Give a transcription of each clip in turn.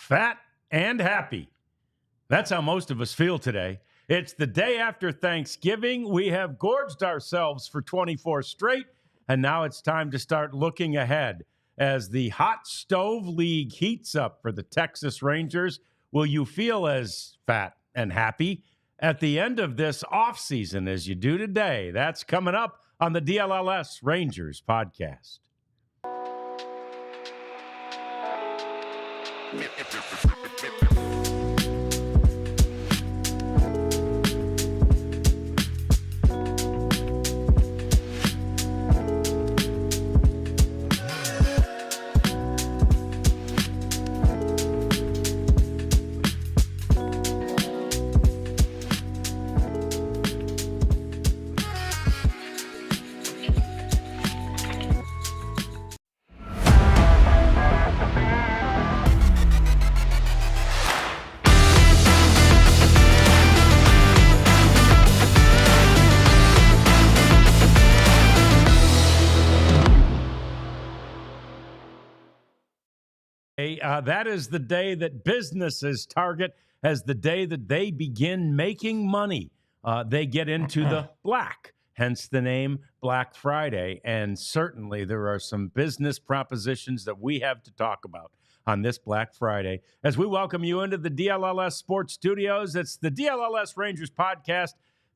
fat, and happy. That's how most of us feel today. It's the day after Thanksgiving. We have gorged ourselves for 24 straight, and now it's time to start looking ahead. As the Hot Stove League heats up for the Texas Rangers, will you feel as fat and happy at the end of this offseason as you do today? That's coming up on the DLLS Rangers podcast. That is the day that businesses target as the day that they begin making money. They get into the black, hence the name Black Friday. And certainly there are some business propositions that we have to talk about on this Black Friday. As we welcome you into the DLLS Sports Studios, it's the DLLS Rangers podcast.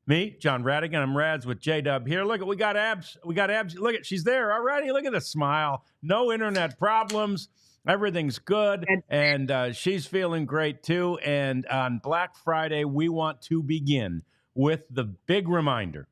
Me, John Radigan. I'm Rads with J-Dub here. Look, we got abs. Look at, she's there already. Look at the smile. No internet problems. Everything's good, and she's feeling great, too. And on Black Friday, we want to begin with the big reminder.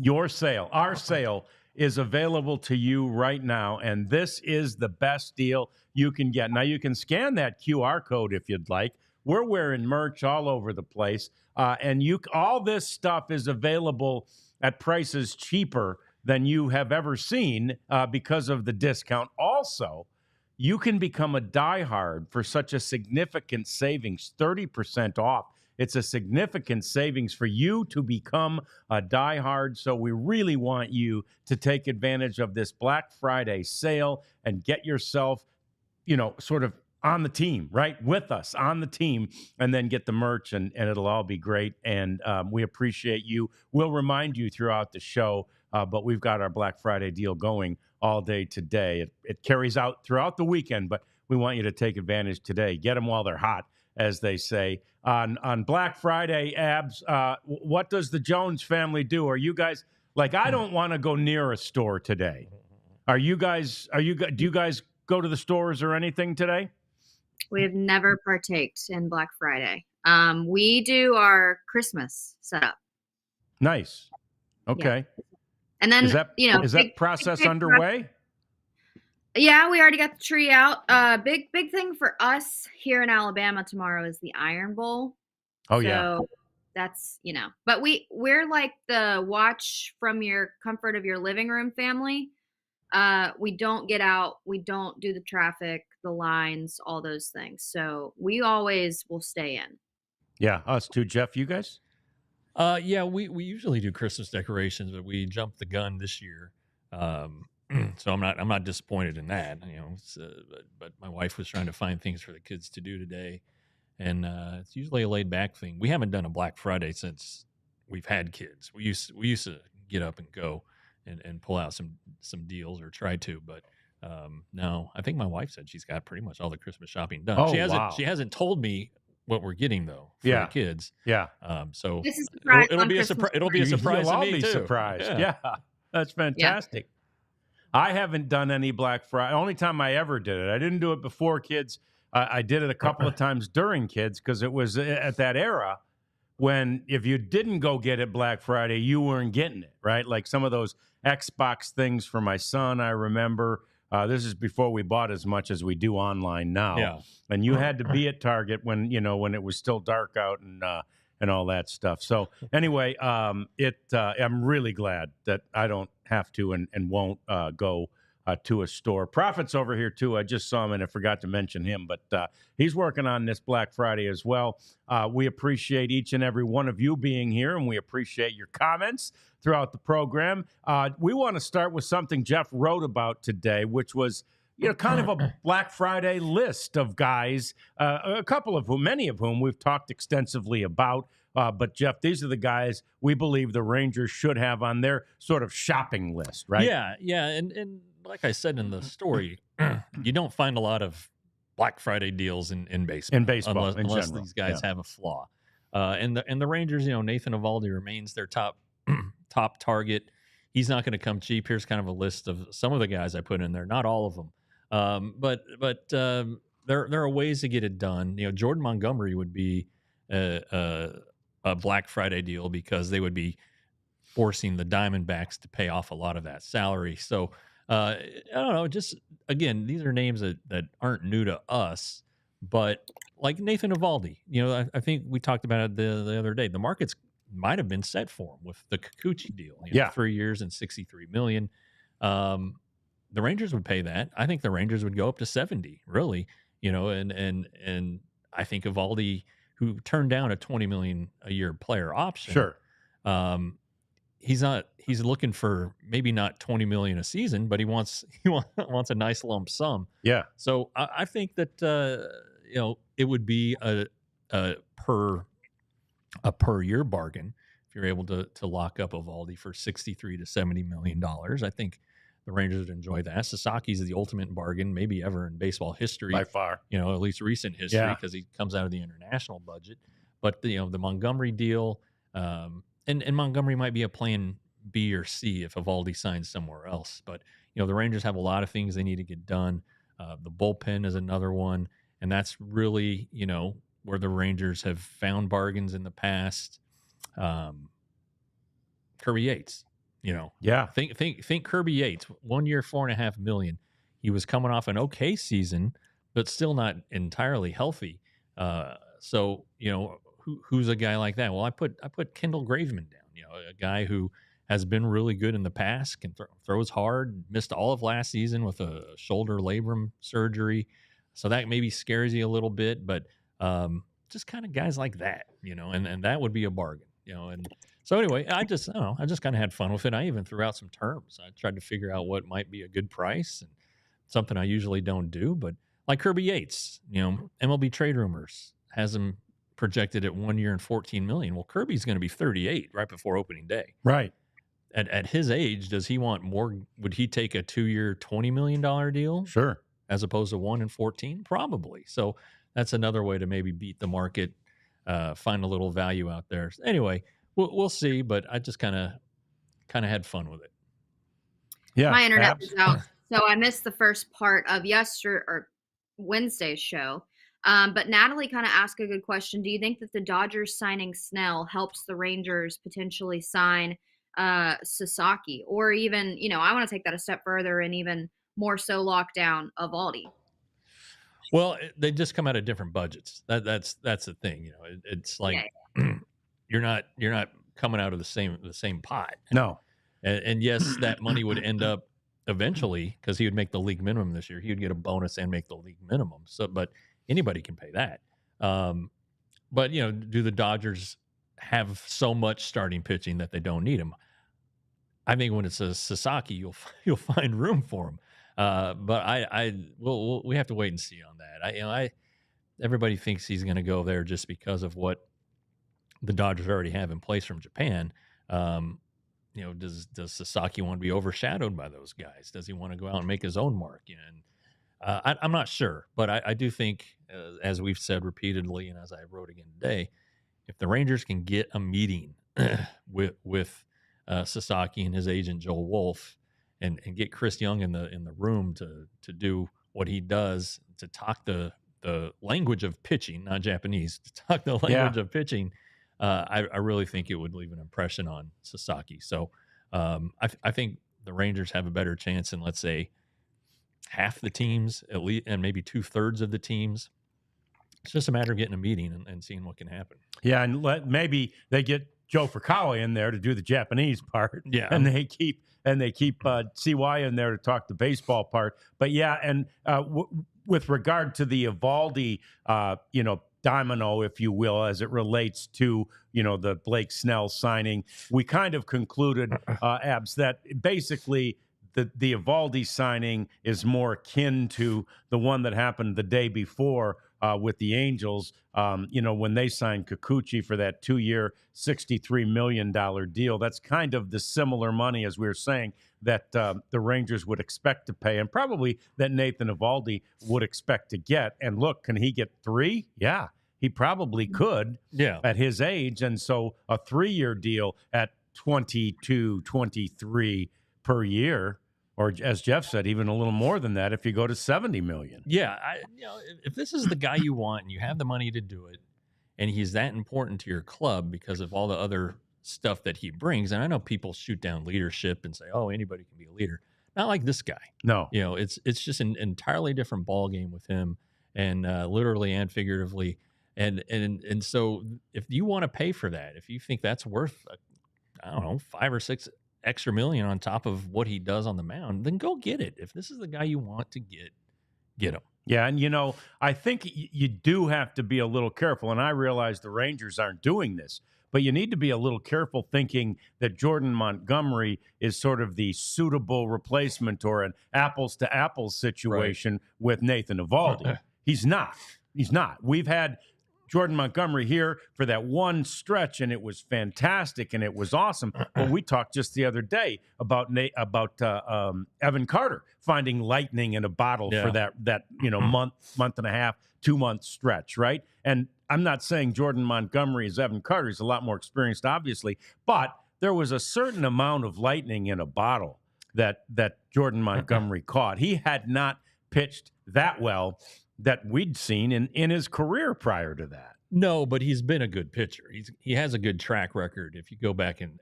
Our sale is available to you right now, and this is the best deal you can get. Now, you can scan that QR code if you'd like. We're wearing merch all over the place, and all this stuff is available at prices cheaper than you have ever seen because of the discount. Also, you can become a diehard for such a significant savings, 30% off. It's a significant savings for you to become a diehard. So we really want you to take advantage of this Black Friday sale and get yourself, sort of on the team, right? With us on the team, and then get the merch, and it'll all be great. And we appreciate you. We'll remind you throughout the show, but we've got our Black Friday deal going all day today. It carries out throughout the weekend, but we want you to take advantage today. Get them while they're hot, as they say. On Black Friday, Abs, what does the Jones family do? Are you guys, I don't want to go near a store today. Do you guys go to the stores or anything today? We have never partaked in Black Friday. We do our Christmas setup. Nice. Okay. Yeah. And then, is that process underway? Yeah, we already got the tree out. Big thing for us here in Alabama tomorrow is the Iron Bowl. Oh, yeah. So that's, but we're like the watch from your comfort of your living room family. We don't get out. We don't do the traffic, the lines, all those things. So we always will stay in. Yeah, us too. Jeff, you guys? Yeah, we usually do Christmas decorations, but we jumped the gun this year. So I'm not disappointed in that. But my wife was trying to find things for the kids to do today, and it's usually a laid back thing. We haven't done a Black Friday since we've had kids. We used to get up and go and pull out some deals, or try to, but no. I think my wife said she's got pretty much all the Christmas shopping done. Oh, She hasn't told me what we're getting though for the kids. Yeah. So this is it'll be a surprise. It'll be a surprise to me too. Surprised. Yeah. That's fantastic. Yeah. I haven't done any Black Friday. Only time I ever did it. I didn't do it before kids. I did it a couple of times during kids because it was at that era when if you didn't go get it Black Friday, you weren't getting it, right? Like some of those Xbox things for my son, I remember. This is before we bought as much as we do online now. Yeah. And you had to be at Target when it was still dark out and all that stuff. So anyway, I'm really glad that I don't have to and won't go to a store. Prophet's over here too. I just saw him and I forgot to mention him, but he's working on this Black Friday as well. We appreciate each and every one of you being here, and we appreciate your comments throughout the program. We want to start with something Jeff wrote about today, which was kind of a Black Friday list of guys, many of whom we've talked extensively about. But Jeff, these are the guys we believe the Rangers should have on their sort of shopping list, right? Yeah, and like I said in the story, you don't find a lot of Black Friday deals in baseball. Unless these guys have a flaw. And the Rangers, Nathan Eovaldi remains their top target. He's not going to come cheap. Here's kind of a list of some of the guys I put in there. Not all of them, but there are ways to get it done. Jordan Montgomery would be a Black Friday deal because they would be forcing the Diamondbacks to pay off a lot of that salary. So I don't know. Just again, these are names that aren't new to us, but like Nathan Eovaldi, I think we talked about it the other day. The markets might have been set for him with the Kikuchi deal. 3 years and $63 million. The Rangers would pay that. I think the Rangers would go up to 70, really. And I think Eovaldi, who turned down a $20 million a year player option. Sure. He's looking for maybe not $20 million a season, but he wants a nice lump sum. Yeah. So I think that it would be a per year bargain if you're able to lock up Eovaldi for $63 to $70 million. I think the Rangers would enjoy that. Sasaki's the ultimate bargain, maybe ever in baseball history. By far. At least recent history, because he comes out of the international budget. But the Montgomery deal, and Montgomery might be a plan B or C if Eovaldi signs somewhere else. But the Rangers have a lot of things they need to get done. The bullpen is another one, and that's really where the Rangers have found bargains in the past. Kirby Yates. Think Kirby Yates, 1 year, $4.5 million. He was coming off an okay season, but still not entirely healthy. So who's a guy like that? Well, I put Kendall Graveman down. A guy who has been really good in the past, throws hard, missed all of last season with a shoulder labrum surgery, so that maybe scares you a little bit. But just kind of guys like that, and that would be a bargain, and. So anyway, I just kind of had fun with it. I even threw out some terms. I tried to figure out what might be a good price, and something I usually don't do. But like Kirby Yates, MLB Trade Rumors has him projected at 1 year and $14 million. Well, Kirby's going to be 38 right before opening day. Right. At his age, does he want more? Would he take a 2 year, $20 million deal? Sure. As opposed to 1 and 14? Probably. So that's another way to maybe beat the market, find a little value out there. Anyway. We'll see, but I just kind of had fun with it. Yeah, my internet was out, so I missed the first part of Wednesday's show. But Natalie kind of asked a good question. Do you think that the Dodgers signing Snell helps the Rangers potentially sign Sasaki, or even I want to take that a step further and even more so lock down Eovaldi? Well, they just come out of different budgets. That's the thing. It's like. Yeah. You're not coming out of the same pot. No. And yes, that money would end up eventually, because he would make the league minimum this year. He would get a bonus and make the league minimum. So, but anybody can pay that. But do the Dodgers have so much starting pitching that they don't need him? I think when it's a Sasaki, you'll find room for him. But we have to wait and see on that. Everybody thinks he's going to go there just because of what the Dodgers already have in place from Japan. Does Sasaki want to be overshadowed by those guys? Does he want to go out and make his own mark? And I'm not sure, but I do think, as we've said repeatedly, and as I wrote again today, if the Rangers can get a meeting with Sasaki and his agent Joel Wolf, and get Chris Young in the room to do what he does, to talk the language of pitching, not Japanese, to talk the language of pitching. I really think it would leave an impression on Sasaki. So I think the Rangers have a better chance than, let's say, half the teams, at least, and maybe 2/3 of the teams. It's just a matter of getting a meeting and seeing what can happen. Yeah, and maybe they get Joe Fukawa in there to do the Japanese part. Yeah, and they keep CY in there to talk the baseball part. But yeah, and with regard to the Eovaldi, domino, if you will, as it relates to, the Blake Snell signing, we kind of concluded, Abs, that basically the Eovaldi signing is more akin to the one that happened the day before with the Angels. When they signed Kikuchi for that 2-year, $63 million deal. That's kind of the similar money, as we were saying, that the Rangers would expect to pay, and probably that Nathan Eovaldi would expect to get. And look, can he get 3? Yeah, he probably could at his age. And so a 3-year deal at 22, 23 per year, or as Jeff said, even a little more than that if you go to 70 million. Yeah, if this is the guy you want and you have the money to do it, and he's that important to your club because of all the other stuff that he brings, and I know people shoot down leadership and say, "Oh, anybody can be a leader." Not like this guy. No, it's just an entirely different ball game with him, and literally and figuratively. And so if you want to pay for that, if you think that's worth, I don't know, 5 or 6 extra million on top of what he does on the mound, then go get it. If this is the guy you want to get him. Yeah, and I think you do have to be a little careful, and I realize the Rangers aren't doing this, but you need to be a little careful thinking that Jordan Montgomery is sort of the suitable replacement or an apples-to-apples situation with Nathan Eovaldi. He's not. We've had Jordan Montgomery here for that one stretch, and it was fantastic, and it was awesome. Well, we talked just the other day about Evan Carter finding lightning in a bottle for that month and a half, 2-month stretch, right? And I'm not saying Jordan Montgomery is Evan Carter. He's a lot more experienced, obviously, but there was a certain amount of lightning in a bottle that Jordan Montgomery caught. He had not pitched that well that we'd seen in his career prior to that. No, but he's been a good pitcher. He has a good track record. If you go back and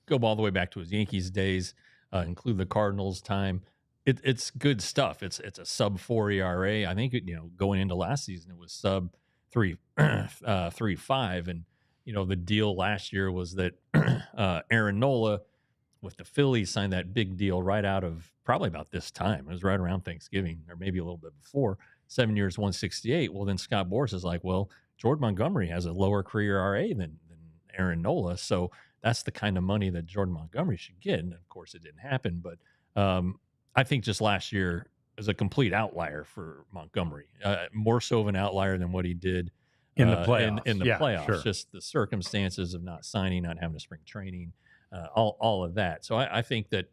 go all the way back to his Yankees days, include the Cardinals time, it's good stuff. It's a sub 4 ERA. I think going into last season it was sub 3.5, and the deal last year was that Aaron Nola with the Phillies signed that big deal right out of probably about this time. It was right around Thanksgiving or maybe a little bit before. 7 years, 168. Well, then Scott Boras is like, well, Jordan Montgomery has a lower career ERA than Aaron Nola, so that's the kind of money that Jordan Montgomery should get. And of course, it didn't happen. But I think just last year was a complete outlier for Montgomery, more so of an outlier than what he did in the playoffs. In the playoffs, sure. Just the circumstances of not signing, not having a spring training, all of that. So I think that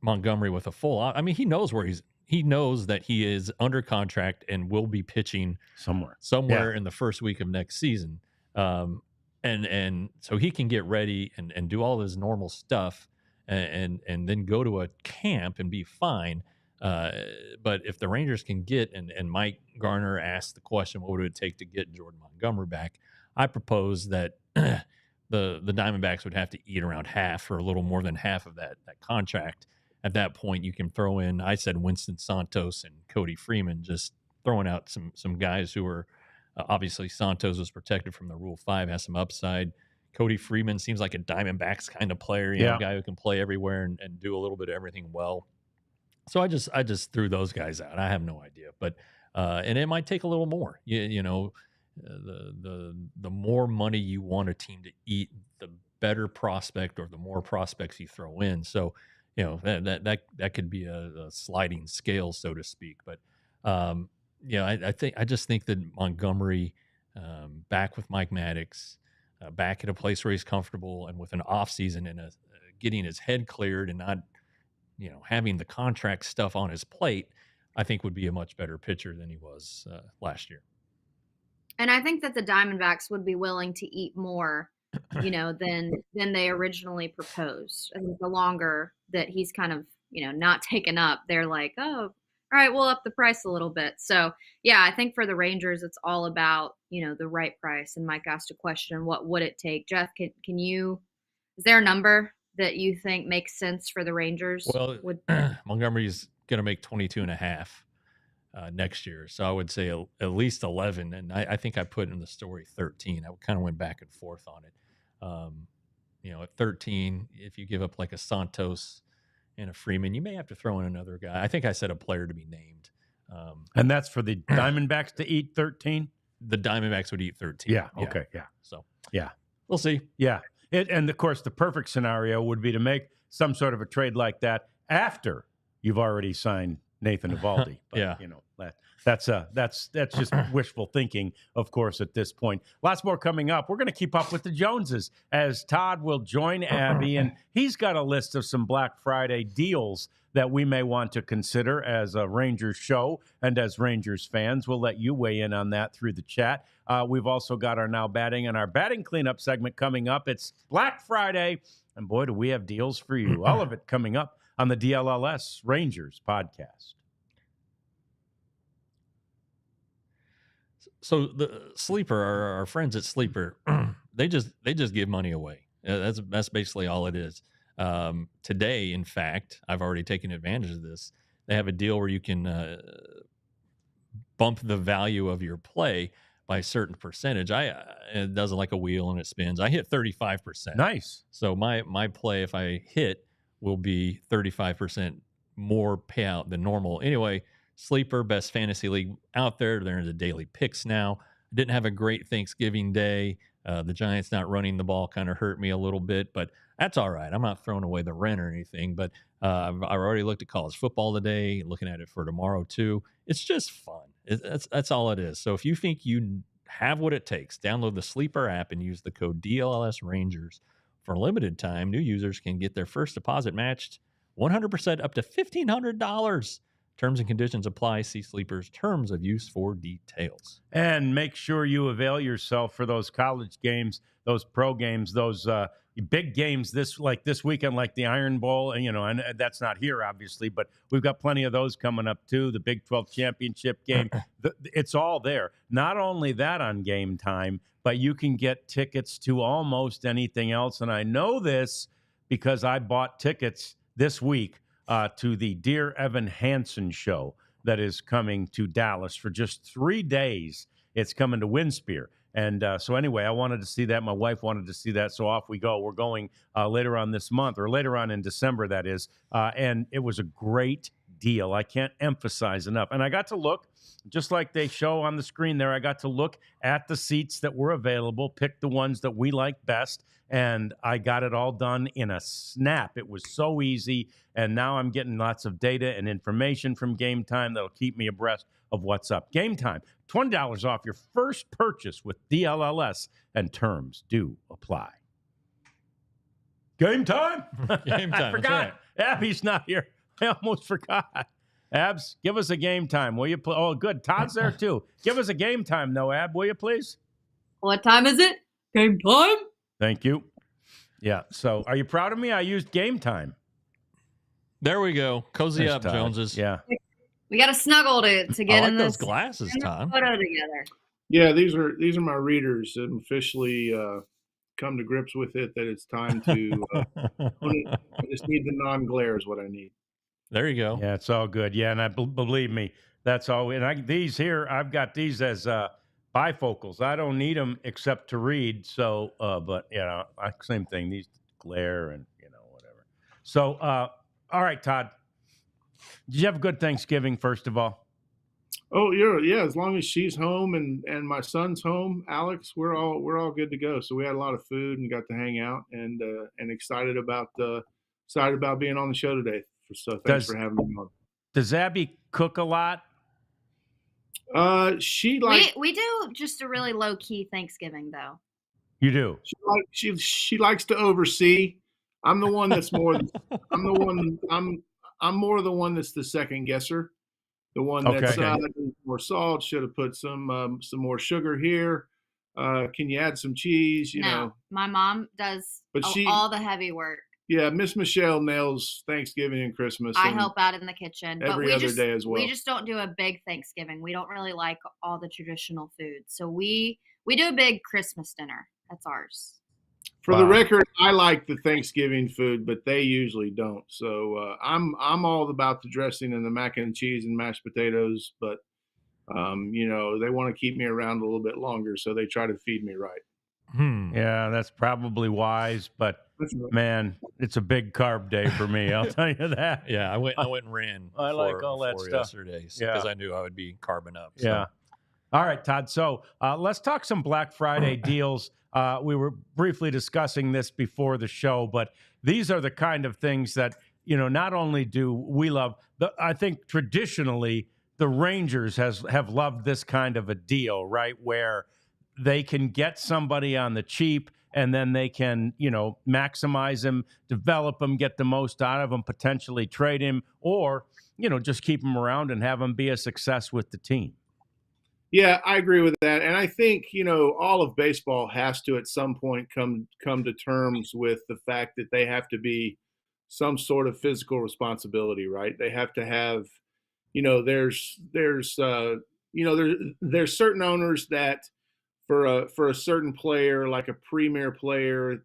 Montgomery with a full, he knows where he knows that he is under contract and will be pitching somewhere in the first week of next season. And so he can get ready and do all his normal stuff and then go to a camp and be fine. But if the Rangers can get, and Mike Garner asked the question, what would it take to get Jordan Montgomery back? I propose that the Diamondbacks would have to eat around half or a little more than half of that contract. At that point, you can throw in, I said, Winston Santos and Cody Freeman, just throwing out some guys who are obviously Santos was protected from the Rule 5, has some upside. Cody Freeman seems like a Diamondbacks kind of player, a guy who can play everywhere and do a little bit of everything well. So I just threw those guys out. I have no idea, but and it might take a little more. The more money you want a team to eat, the better prospect or the more prospects you throw in. So. That could be a sliding scale, so to speak. But I just think that Montgomery, back with Mike Maddox, back at a place where he's comfortable and with an off season and getting his head cleared and not, having the contract stuff on his plate, I think would be a much better pitcher than he was last year. And I think that the Diamondbacks would be willing to eat more, than they originally proposed. I think the longer that he's kind of, not taken up, they're like, oh, all right, we'll up the price a little bit. So yeah, I think for the Rangers, it's all about, the right price. And Mike asked a question, what would it take? Jeff, is there a number that you think makes sense for the Rangers? Well, Montgomery's going to make 22.5 next year. So I would say at least 11. And I think I put in the story 13. I kind of went back and forth on it. At 13, if you give up like a Santos and a Freeman, you may have to throw in another guy. I think I said a player to be named. And that's for the Diamondbacks to eat 13? The Diamondbacks would eat 13. Yeah. Okay. Yeah. So, yeah, we'll see. Yeah. And of course, the perfect scenario would be to make some sort of a trade like that after you've already signed Nathan Eovaldi. But, Yeah. that's just wishful thinking, of course, at this point. Lots more coming up. We're going to keep up with the Joneses as Todd will join Abby, and he's got a list of some Black Friday deals that we may want to consider as a Rangers show and as Rangers fans. We'll let you weigh in on that through the chat. We've also got our Now Batting and our batting cleanup segment coming up. It's Black Friday, and boy, do we have deals for you. All of it coming up on the DLLS Rangers podcast. So the Sleeper, our friends at Sleeper, they just give money away. That's basically all it is. Today, in fact, I've already taken advantage of this. They have a deal where you can bump the value of your play by a certain percentage. It does it like a wheel and it spins. I hit 35%. Nice. So my play, if I hit, will be 35% more payout than normal. Anyway, Sleeper, best fantasy league out there. They're in the daily picks now. Didn't have a great Thanksgiving day. The Giants not running the ball kind of hurt me a little bit, but that's all right. I'm not throwing away the rent or anything, but I've already looked at college football today, looking at it for tomorrow too. It's just fun. That's all it is. So if you think you have what it takes, download the Sleeper app and use the code DLLS Rangers. For a limited time, new users can get their first deposit matched 100% up to $1,500. Terms and conditions apply. See Sleeper's terms of use for details. And make sure you avail yourself for those college games, those pro games, those big games this weekend, like the Iron Bowl. And that's not here, obviously, but we've got plenty of those coming up too. The Big 12 championship game. It's all there. Not only that on Game Time, but you can get tickets to almost anything else. And I know this because I bought tickets this week to the Dear Evan Hansen show that is coming to Dallas for just 3 days. It's coming to Winspear. And so anyway, I wanted to see that. My wife wanted to see that. So off we go. We're going later on this month, or later on in December, that is. And it was a great deal. I can't emphasize enough. And I got to look, just like they show on the screen there, I got to look at the seats that were available, pick the ones that we like best, and I got it all done in a snap. It was so easy, and now I'm getting lots of data and information from Game Time that'll keep me abreast of what's up. Game Time, $20 off your first purchase with DLLS, and terms do apply. Game Time? Game Time. I forgot. Right. Abby's not here. I almost forgot. Abs, give us a Game Time, will you? Oh, good. Todd's there, too. Give us a Game Time, though, Ab, will you, please? What time is it? Game time? Thank you. Yeah. So are you proud of me? I used Game Time. There we go. Cozy Thanks, up, Todd. Joneses. Yeah. We got to snuggle to get I like in those this glasses, Tom. photo together. Yeah, these are my readers. I'm officially come to grips with it that it's time to. I just need the non-glare is what I need. There you go. Yeah, it's all good. Yeah, and I believe me, that's all. And I've got these as bifocals. I don't need them except to read. So, but same thing. These glare and whatever. So, all right, Todd. Did you have a good Thanksgiving? First of all. Oh, yeah. As long as she's home and my son's home, Alex, we're all good to go. So we had a lot of food and got to hang out and excited about being on the show today. So thanks for having me on. Does Abby cook a lot? She like we do just a really low key Thanksgiving though. You do. She likes to oversee. I'm the one that's more. I'm more the one that's the second guesser. The one that's more salt. Should have put some more sugar here. Can you add some cheese? You know, my mom does all the heavy work. Yeah, Miss Michelle nails Thanksgiving and Christmas. I help out in the kitchen. Every other day as well. We just don't do a big Thanksgiving. We don't really like all the traditional food. So we do a big Christmas dinner. That's ours. For the record, I like the Thanksgiving food, but they usually don't. So I'm all about the dressing and the mac and cheese and mashed potatoes, but they want to keep me around a little bit longer, so they try to feed me right. Yeah, that's probably wise, but man, it's a big carb day for me. I'll tell you that. Yeah, I went and ran. I like all that stuff yesterday because I knew I would be carbing up. So. Yeah. All right, Todd. So let's talk some Black Friday deals. We were briefly discussing this before the show, but these are the kind of things that, not only do we love, I think traditionally the Rangers have loved this kind of a deal, right? Where they can get somebody on the cheap and then they can, maximize him, develop him, get the most out of him, potentially trade him, or, just keep him around and have him be a success with the team. Yeah, I agree with that. And I think, all of baseball has to at some point come to terms with the fact that they have to be some sort of physical responsibility, right? They have to have, there's there's certain owners that for a certain player, like a premier player,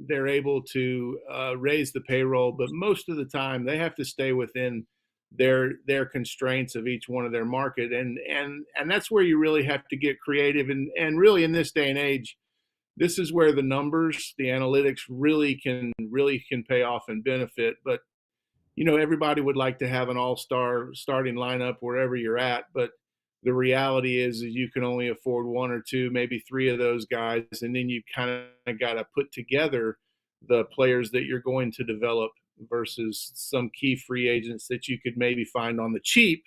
they're able to raise the payroll, but most of the time they have to stay within their constraints of each one of their market, and that's where you really have to get creative, and really in this day and age, this is where the numbers, the analytics really can pay off and benefit. But everybody would like to have an all-star starting lineup wherever you're at, but the reality is you can only afford one or two, maybe three of those guys, and then you kind of got to put together the players that you're going to develop versus some key free agents that you could maybe find on the cheap,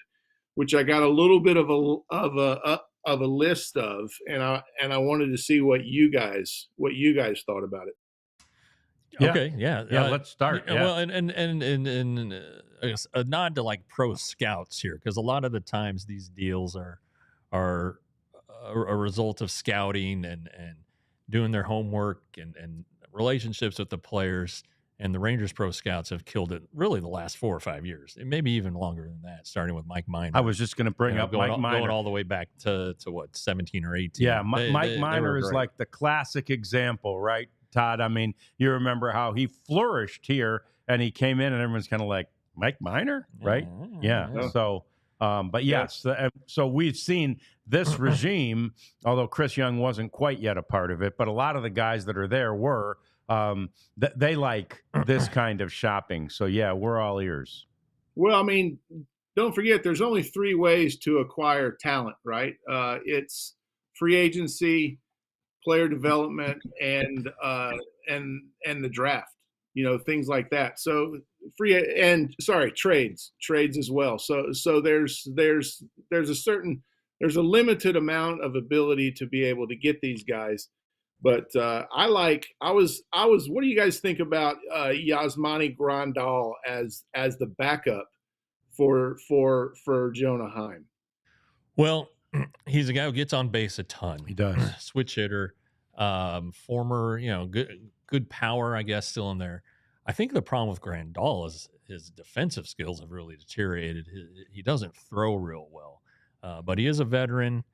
which I got a little bit of a list of, and I wanted to see what you guys thought about it. Yeah. Okay, yeah, Let's start. Yeah. Well, and I guess a nod to like pro scouts here, because a lot of the times these deals are a result of scouting and doing their homework and relationships with the players. And the Rangers pro scouts have killed it really the last 4 or 5 years, and maybe even longer than that, starting with Mike Minor. I was just going to bring up Mike Minor. Going all the way back to what, 17 or 18. Yeah, Mike Minor is like the classic example, right, Todd? I mean, you remember how he flourished here, and he came in, and everyone's kind of like, Mike Minor, right? Yeah. So, but yes, so we've seen this regime, although Chris Young wasn't quite yet a part of it, but a lot of the guys that are there were. They like this kind of shopping. So, yeah, we're all ears. Well, I mean, don't forget, there's only 3 ways to acquire talent, right? It's free agency, player development, and the draft. Things like that. So trades as well. So there's a limited amount of ability to be able to get these guys. But what do you guys think about Yasmani Grandal as the backup for Jonah Heim? Well, he's a guy who gets on base a ton. He does. Switch hitter, former, good power, I guess, still in there. I think the problem with Grandal is his defensive skills have really deteriorated. He doesn't throw real well, but he is a veteran.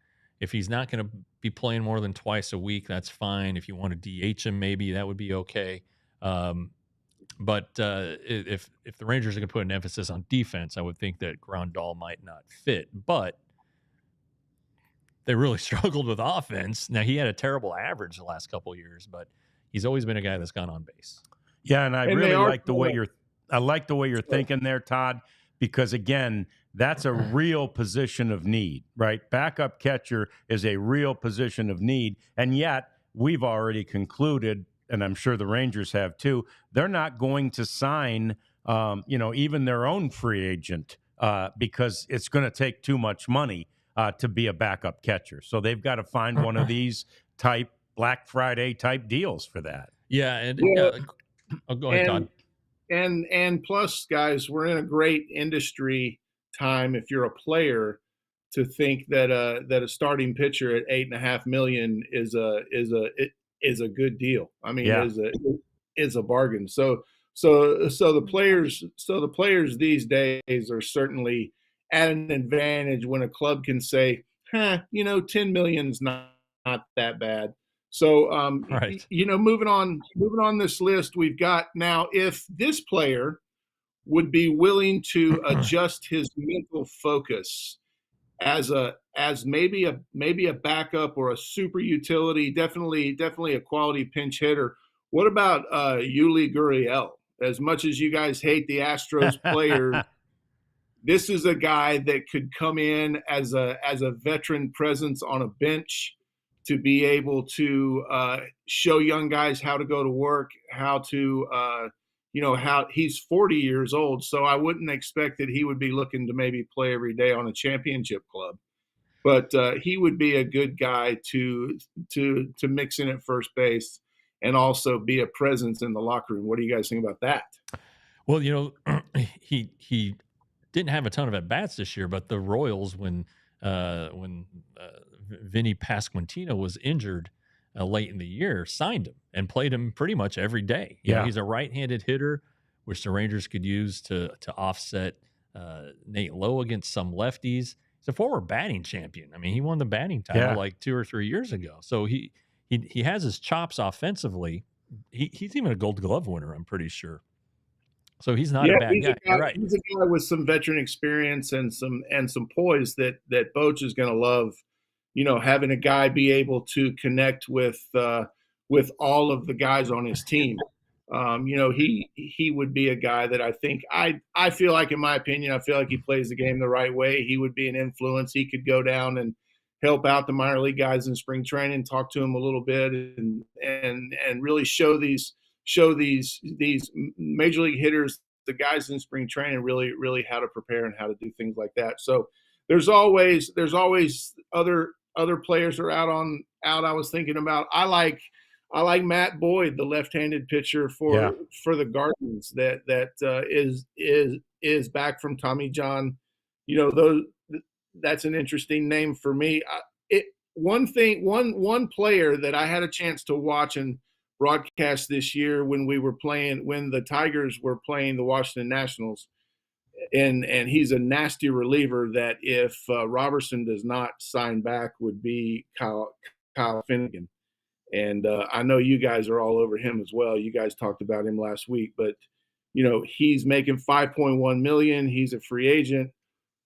If he's not going to be playing more than twice a week, that's fine. If you want to DH him, maybe that would be okay. But if the Rangers are going to put an emphasis on defense, I would think that Grandal might not fit. But they really struggled with offense. Now, he had a terrible average the last couple of years, but he's always been a guy that's gone on base. Yeah, and I really like the way you're thinking there, Todd, because again, that's a real position of need, right? Backup catcher is a real position of need. And yet we've already concluded, and I'm sure the Rangers have too, they're not going to sign, even their own free agent because it's going to take too much money to be a backup catcher. So they've got to find one of these type Black Friday type deals for that. Yeah. And go ahead, Todd. And plus, guys, we're in a great industry time if you're a player to think that a starting pitcher at $8.5 million is a good deal. I mean, is a bargain. So the players these days are certainly at an advantage when a club can say, 10 million's not that bad. So right. Moving on this list, we've got now, if this player would be willing to adjust his mental focus as maybe a backup or a super utility, definitely a quality pinch hitter. What about Yuli Gurriel? As much as you guys hate the Astros players, this is a guy that could come in as a veteran presence on a bench to be able to show young guys how to go to work, how to how he's 40 years old, so I wouldn't expect that he would be looking to maybe play every day on a championship club. But he would be a good guy to mix in at first base and also be a presence in the locker room. What do you guys think about that? Well, he didn't have a ton of at bats this year, but the Royals, when Vinny Pasquantino was injured late in the year, signed him and played him pretty much every day. You know, he's a right-handed hitter, which the Rangers could use to offset Nate Lowe against some lefties. He's a former batting champion. I mean, he won the batting title like 2 or 3 years ago. So he has his chops offensively. He's even a Gold Glove winner, I'm pretty sure. So he's not a bad guy. You're right. He's a guy with some veteran experience and some poise that Boch is going to love. You know, having a guy be able to connect with all of the guys on his team. He would be a guy that I think I feel like, in my opinion, I feel like he plays the game the right way. He would be an influence. He could go down and help out the minor league guys in spring training, talk to them a little bit, and really show these major league hitters, the guys in spring training, really how to prepare and how to do things like that. So there's always other players are out. I was thinking about, I like Matt Boyd, the left-handed pitcher for the Guardians that is back from Tommy John. You know, that's an interesting name for me. One player that I had a chance to watch and broadcast this year when the Tigers were playing the Washington Nationals, and he's a nasty reliever that if Robertson does not sign back, would be Kyle Finnegan. And I know you guys are all over him as well. You guys talked about him last week, but he's making $5.1 million. He's a free agent.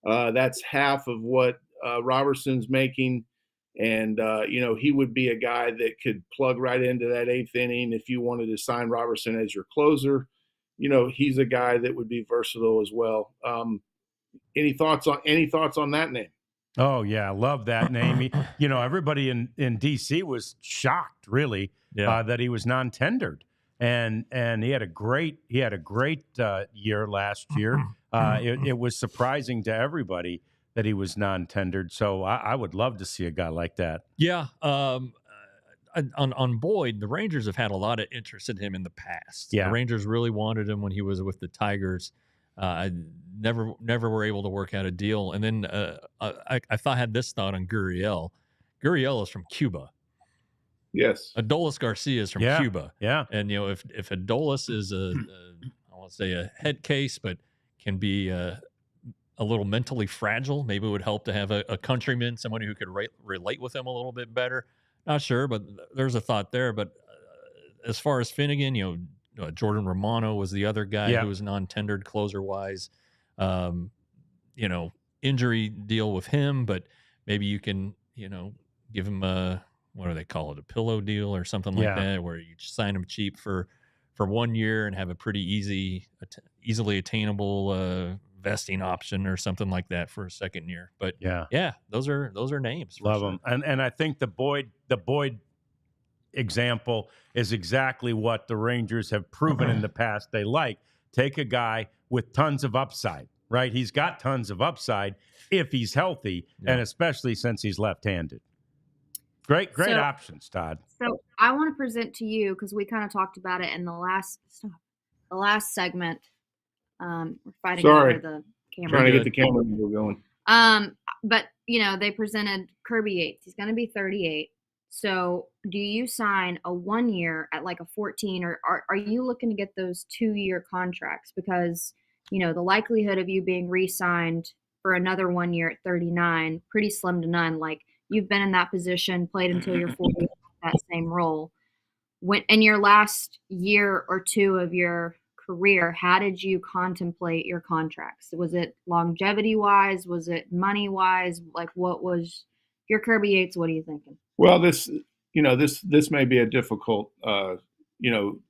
That's half of what Robertson's making. And, he would be a guy that could plug right into that eighth inning. If you wanted to sign Robertson as your closer, he's a guy that would be versatile as well. Any thoughts on that name? Oh yeah, I love that name. Everybody in DC was shocked, really, that he was non-tendered, and he had a great year last year. It was surprising to everybody that he was non-tendered. So I would love to see a guy like that. Yeah. On Boyd, the Rangers have had a lot of interest in him in the past. Yeah. The Rangers really wanted him when he was with the Tigers. Never were able to work out a deal. And then I had this thought on Gurriel. Gurriel is from Cuba. Yes. Adolis Garcia is from Cuba. Yeah. And, if Adolis is I won't say a head case, but can be a little mentally fragile, maybe it would help to have a countryman, somebody who could relate with him a little bit better. Not sure, but there's a thought there. But as far as Finnegan, Jordan Romano was the other guy who was non-tendered closer-wise. Injury deal with him, but maybe you can, give him what do they call it, a pillow deal or something like that, where you sign him cheap for 1 year and have a pretty easily attainable vesting option or something like that for a second year. But those are names. Love them, and I think the Boyd example is exactly what the Rangers have proven in the past they like. Take a guy with tons of upside, right? He's got tons of upside if he's healthy, and especially since he's left-handed. Great options, Todd. So I want to present to you, because we kind of talked about it in the last segment. We're fighting over the camera. Trying to get the camera going. But they presented Kirby Yates. He's going to be 38. So do you sign a 1 year at like a 14, or are you looking to get those 2-year contracts? Because, the likelihood of you being re-signed for another 1 year at 39, pretty slim to none. Like, you've been in that position, played until you're 40, that same role. When in your last year or two of your career, how did you contemplate your contracts? Was it longevity wise? Was it money wise? Like, what was your Kirby Yates? What are you thinking? Well, this may be a difficult,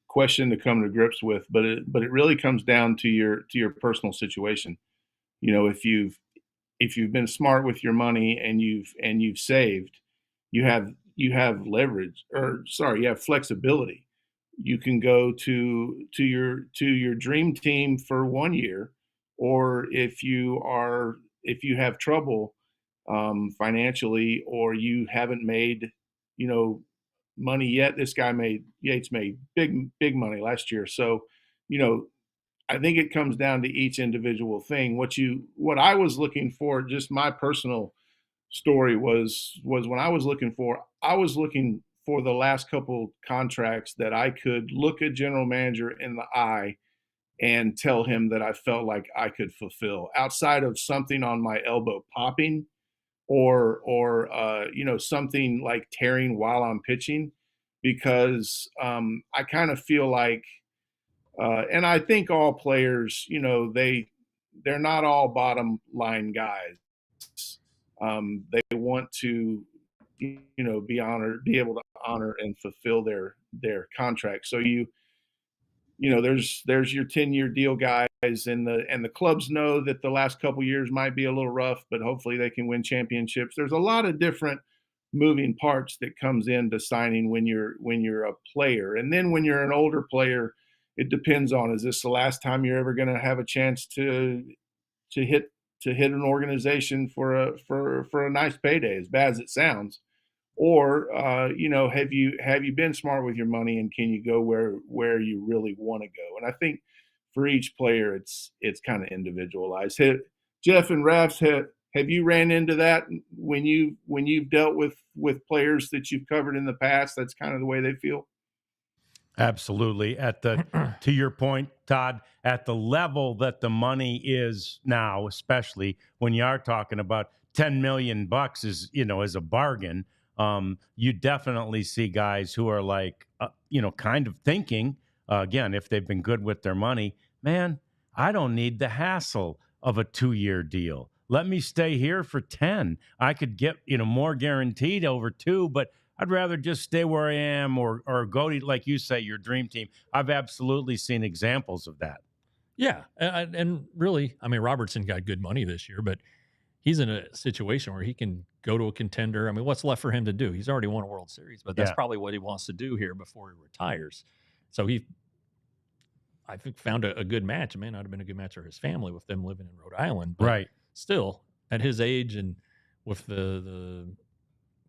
question to come to grips with, but it really comes down to your personal situation. if you've been smart with your money and you've saved, you have leverage, or sorry, you have flexibility. You can go to your dream team for 1 year, or if you have trouble financially, or you haven't made you know money yet. This guy made Yates made big money last year, so you know I think it comes down to each individual thing. What I was looking for, just my personal story was when I was looking for the last couple contracts that I could look a general manager in the eye and tell him that I felt like I could fulfill, outside of something on my elbow popping, or something like tearing while I'm pitching, because I kind of feel like and I think all players, they're not all bottom line guys. They want to, be honored, be able to honor and fulfill their contract. So there's your 10-year deal guys, and the clubs know that the last couple years might be a little rough, but hopefully they can win championships. There's a lot of different moving parts that comes into signing when you're a player. And then when you're an older player, it depends on, is this the last time you're ever going to have a chance to hit an organization for a nice payday, as bad as it sounds? Or have you been smart with your money, and can you go where you really want to go? And I think for each player, it's kind of individualized. Jeff and Rafs, have you ran into that when you've dealt with players that you've covered in the past? That's kind of the way they feel. Absolutely. To your point, Todd, at the level that the money is now, especially when you are talking about $10 million is a bargain. You definitely see guys who are like, kind of thinking, again, if they've been good with their money, man, I don't need the hassle of a 2-year deal. Let me stay here for 10. I could get, more guaranteed over 2, but I'd rather just stay where I am, or go to, like you say, your dream team. I've absolutely seen examples of that. Yeah. And really, I mean, Robertson got good money this year, but he's in a situation where he can go to a contender. I mean, what's left for him to do? He's already won a World Series, but that's probably what he wants to do here before he retires. So I think, found a good match. It may not have been a good match for his family with them living in Rhode Island, but right. Still, at his age and with the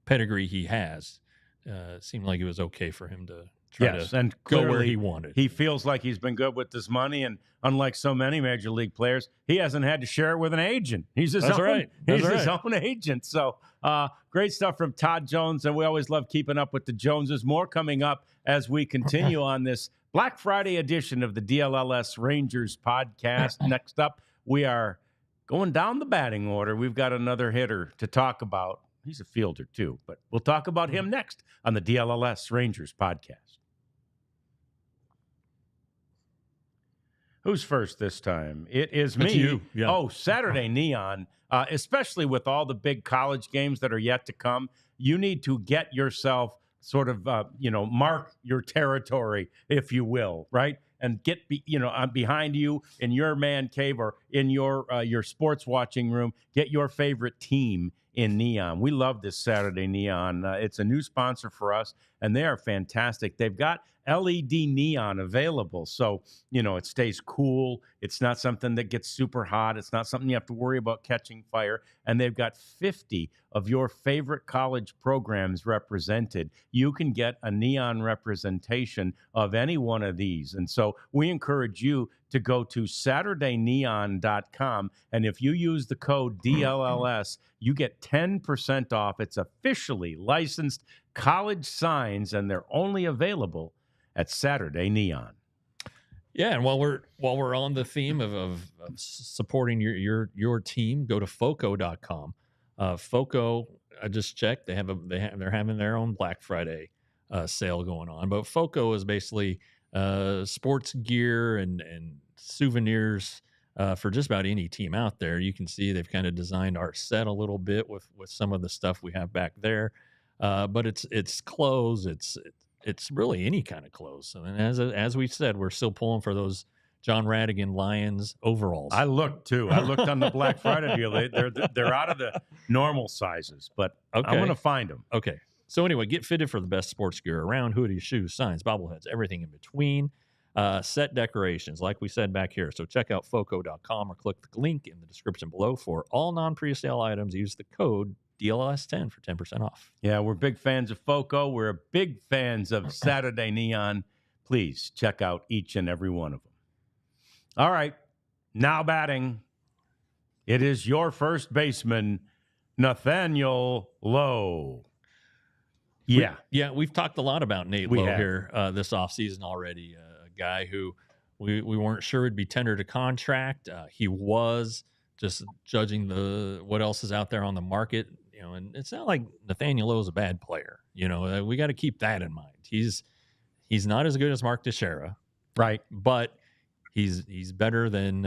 pedigree he has, it seemed like it was okay for him to try to go where he wanted. He feels like he's been good with this money, and unlike so many major league players, he hasn't had to share it with an agent. He's his own agent. So great stuff from Todd Jones, and we always love keeping up with the Joneses. More coming up as we continue on this Black Friday edition of the DLLS Rangers podcast. Next up, we are going down the batting order. We've got another hitter to talk about. He's a fielder too, but we'll talk about him next on the DLLS Rangers podcast. Who's first this time? It is me. It's you. Yeah. Oh, Saturday Neon, especially with all the big college games that are yet to come, you need to get yourself sort of, mark your territory, if you will, right? And get, behind you in your man cave or in your sports watching room, get your favorite team in Neon. We love this Saturday Neon. It's a new sponsor for us, and they are fantastic. They've got LED neon available, so it stays cool. It's not something that gets super hot. It's not something you have to worry about catching fire. And they've got 50 of your favorite college programs represented. You can get a neon representation of any one of these. And so we encourage you to go to SaturdayNeon.com, and if you use the code DLLS, you get 10% off. It's officially licensed college signs, and they're only available at Saturday Neon. Yeah, and while we're on the theme of supporting your team, go to Foco.com. Foco, I just checked, they're having their own Black Friday sale going on. But Foco is basically sports gear and souvenirs for just about any team out there. You can see they've kind of designed our set a little bit with some of the stuff we have back there. But it's clothes, it's really any kind of clothes. And as we said, we're still pulling for those John Radigan Lions overalls. I looked too. I looked on the Black Friday deal. They're out of the normal sizes, but I'm going to find them. Okay. So anyway, get fitted for the best sports gear around: hoodies, shoes, signs, bobbleheads, everything in between. Set decorations, like we said back here. So check out foco.com or click the link in the description below for all non-pre-sale items. Use the code DLLS10 for 10% off. Yeah, we're big fans of Foco. We're big fans of Saturday Neon. Please check out each and every one of them. All right, now batting. It is your first baseman, Nathaniel Lowe. Yeah. We've talked a lot about Nate Lowe here this offseason already. A guy who we weren't sure would be tendered a contract. He was, just judging what else is out there on the market. And it's not like Nathaniel Lowe is a bad player. We got to keep that in mind. He's not as good as Mark Teixeira, right? But he's better than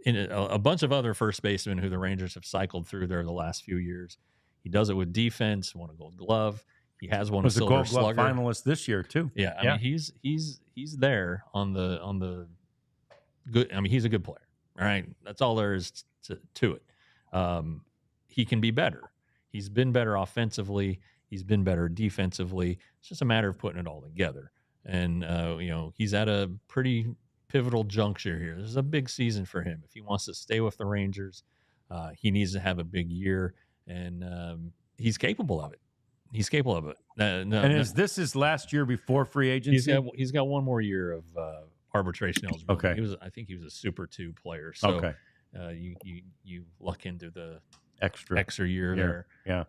in a bunch of other first basemen who the Rangers have cycled through there the last few years. He does it with defense. Won a Gold Glove. He has won a Silver Gold Glove Slugger finalist this year too. Yeah, I mean he's there on the good. I mean he's a good player. All right, that's all there is to it. He can be better. He's been better offensively. He's been better defensively. It's just a matter of putting it all together. And he's at a pretty pivotal juncture here. This is a big season for him. If he wants to stay with the Rangers, he needs to have a big year, and he's capable of it. He's capable of it. Is this his last year before free agency? He's got one more year of arbitration eligibility. Okay. I think he was a Super 2 player. So okay. You luck into the extra year there. Yeah.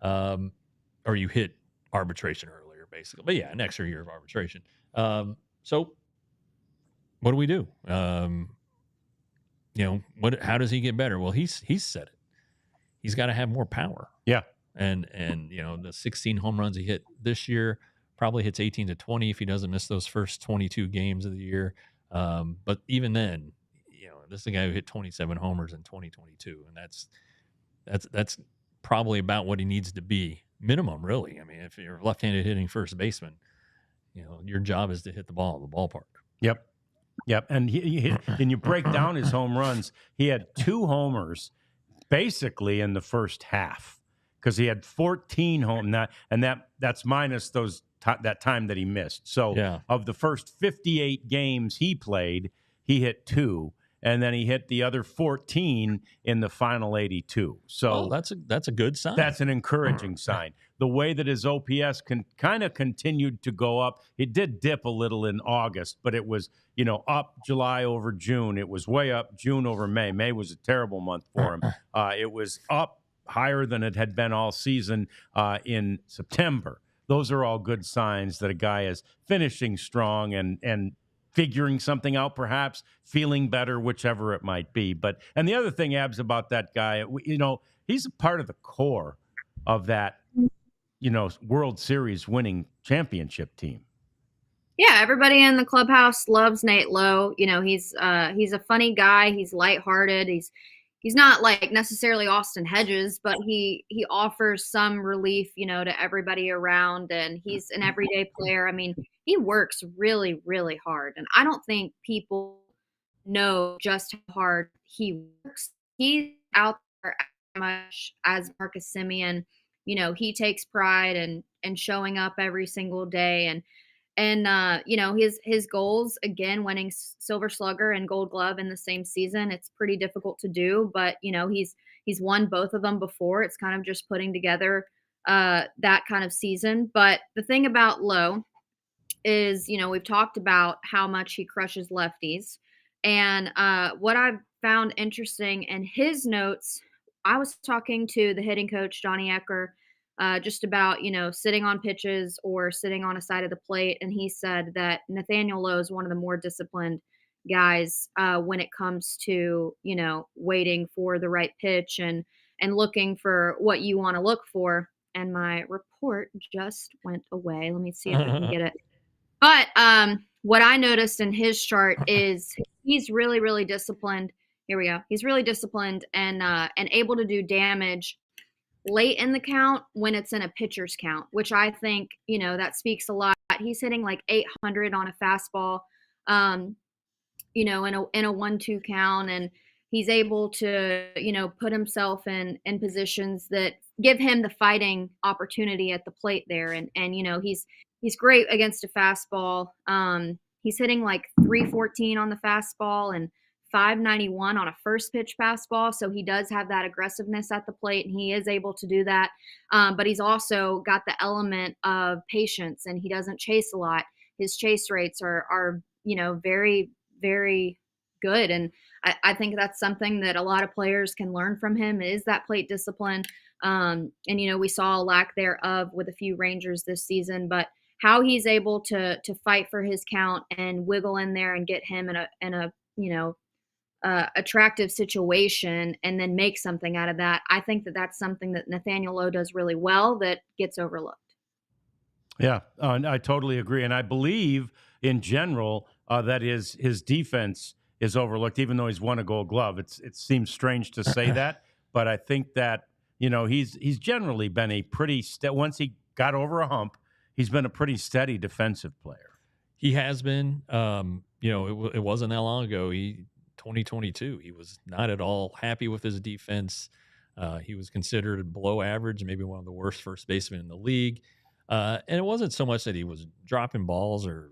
Or you hit arbitration earlier, basically. But yeah, an extra year of arbitration. So what do we do? How does he get better? Well, he's said it. He's got to have more power. Yeah. And the 16 home runs he hit this year probably hits 18 to 20 if he doesn't miss those first 22 games of the year. But even then, this is a guy who hit 27 homers in 2022, and that's probably about what he needs to be, minimum, really. I mean, if you're a left-handed hitting first baseman, your job is to hit the ball in the ballpark. Yep. And and you break down his home runs. He had 2 homers basically in the first half because he had 14 home, that's minus that time that he missed. So of the first 58 games he played, he hit 2. And then he hit the other 14 in the final 82. So that's a good sign. That's an encouraging sign. The way that his OPS kind of continued to go up, it did dip a little in August, but it was up July over June. It was way up June over May. May was a terrible month for him. It was up higher than it had been all season in September. Those are all good signs that a guy is finishing strong and figuring something out, perhaps feeling better, whichever it might be. And the other thing, Abs, about that guy, he's a part of the core of that, World Series winning championship team. Yeah, everybody in the clubhouse loves Nate Lowe. He's a funny guy. He's lighthearted. He's not like necessarily Austin Hedges, but he offers some relief, to everybody around, and he's an everyday player. I mean, he works really, really hard, and I don't think people know just how hard he works. He's out there as much as Marcus Semien. He takes pride in showing up every single day, and his goals, again, winning Silver Slugger and Gold Glove in the same season. It's pretty difficult to do, but he's won both of them before. It's kind of just putting together that kind of season. But the thing about Lowe is, we've talked about how much he crushes lefties, and what I've found interesting in his notes, I was talking to the hitting coach Johnny Ecker just about, sitting on pitches or sitting on a side of the plate. And he said that Nathaniel Lowe is one of the more disciplined guys when it comes to, waiting for the right pitch and looking for what you want to look for. And my report just went away. Let me see if I can get it. But what I noticed in his chart is he's really, really disciplined. Here we go. He's really disciplined and able to do damage late in the count when it's in a pitcher's count, which I think, that speaks a lot. He's hitting like 800 on a fastball. in a 1-2 count, and he's able to, put himself in positions that give him the fighting opportunity at the plate there. And he's great against a fastball. He's hitting like 314 on the fastball and 591 on a first pitch fastball. So he does have that aggressiveness at the plate, and he is able to do that. But he's also got the element of patience, and he doesn't chase a lot. His chase rates are very, very good. And I think that's something that a lot of players can learn from him, is that plate discipline. And we saw a lack thereof with a few Rangers this season, but how he's able to fight for his count and wiggle in there and get him in a attractive situation and then make something out of that. I think that that's something that Nathaniel Lowe does really well that gets overlooked. Yeah, I totally agree. And I believe in general that his defense is overlooked, even though he's won a Gold Glove. It seems strange to say that, but I think that, he's generally been a pretty once he got over a hump, he's been a pretty steady defensive player. He has been. It wasn't that long ago. 2022, he was not at all happy with his defense. He was considered below average, maybe one of the worst first basemen in the league. And it wasn't so much that he was dropping balls or,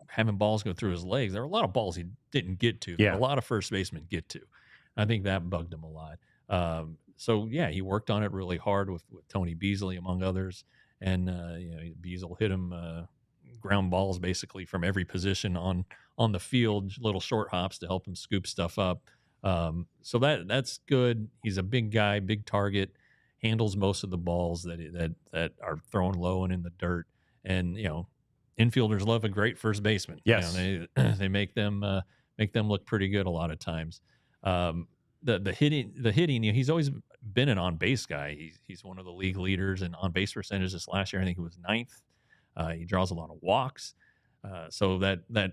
having balls go through his legs. There were a lot of balls he didn't get to. Yeah. That a lot of first basemen get to. I think that bugged him a lot. So yeah, he worked on it really hard with Tony Beasley, among others. And, Beasley hit him ground balls basically from every position on the field, little short hops to help him scoop stuff up. So that's good. He's a big guy, big target, handles most of the balls that are thrown low and in the dirt. And, infielders love a great first baseman. Yes. They make them look pretty good a lot of times. The hitting, he's always been an on-base guy. He's one of the league leaders in on-base percentage. This last year, I think he was 9th. He draws a lot of walks. So that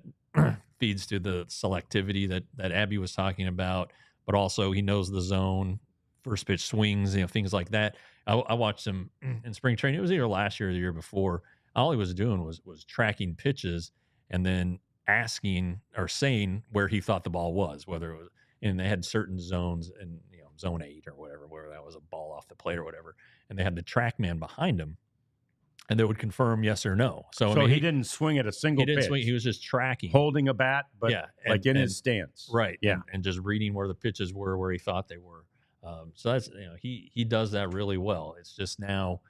feeds to the selectivity that Abby was talking about, but also he knows the zone, first pitch swings, things like that. I watched him in spring training. It was either last year or the year before. All he was doing was tracking pitches and then asking or saying where he thought the ball was, whether it was, and they had certain zones in zone 8 or whatever, where that was a ball off the plate or whatever. And they had the track man behind him, and they would confirm yes or no. So he didn't swing at a single pitch. Swing. He was just tracking, holding a bat, but in his stance. Right. Yeah. And just reading where the pitches were, where he thought they were. So that's, he does that really well. It's just now,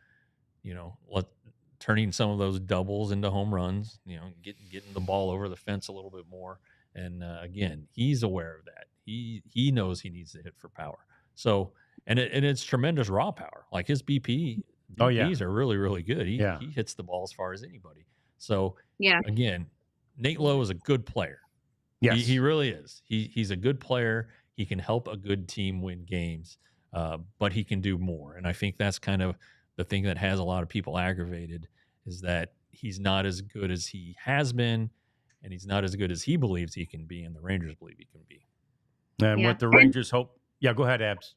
turning some of those doubles into home runs, getting the ball over the fence a little bit more. And again, he's aware of that. He knows he needs to hit for power. So, and it's tremendous raw power. Like his BPs are really, really good. He hits the ball as far as anybody. So again, Nate Lowe is a good player. Yes. He really is. He's a good player. He can help a good team win games, but he can do more. And I think that's kind of the thing that has a lot of people aggravated, is that he's not as good as he has been, and he's not as good as he believes he can be, and the Rangers believe he can be. And what the Rangers hope. Yeah, go ahead, Abs.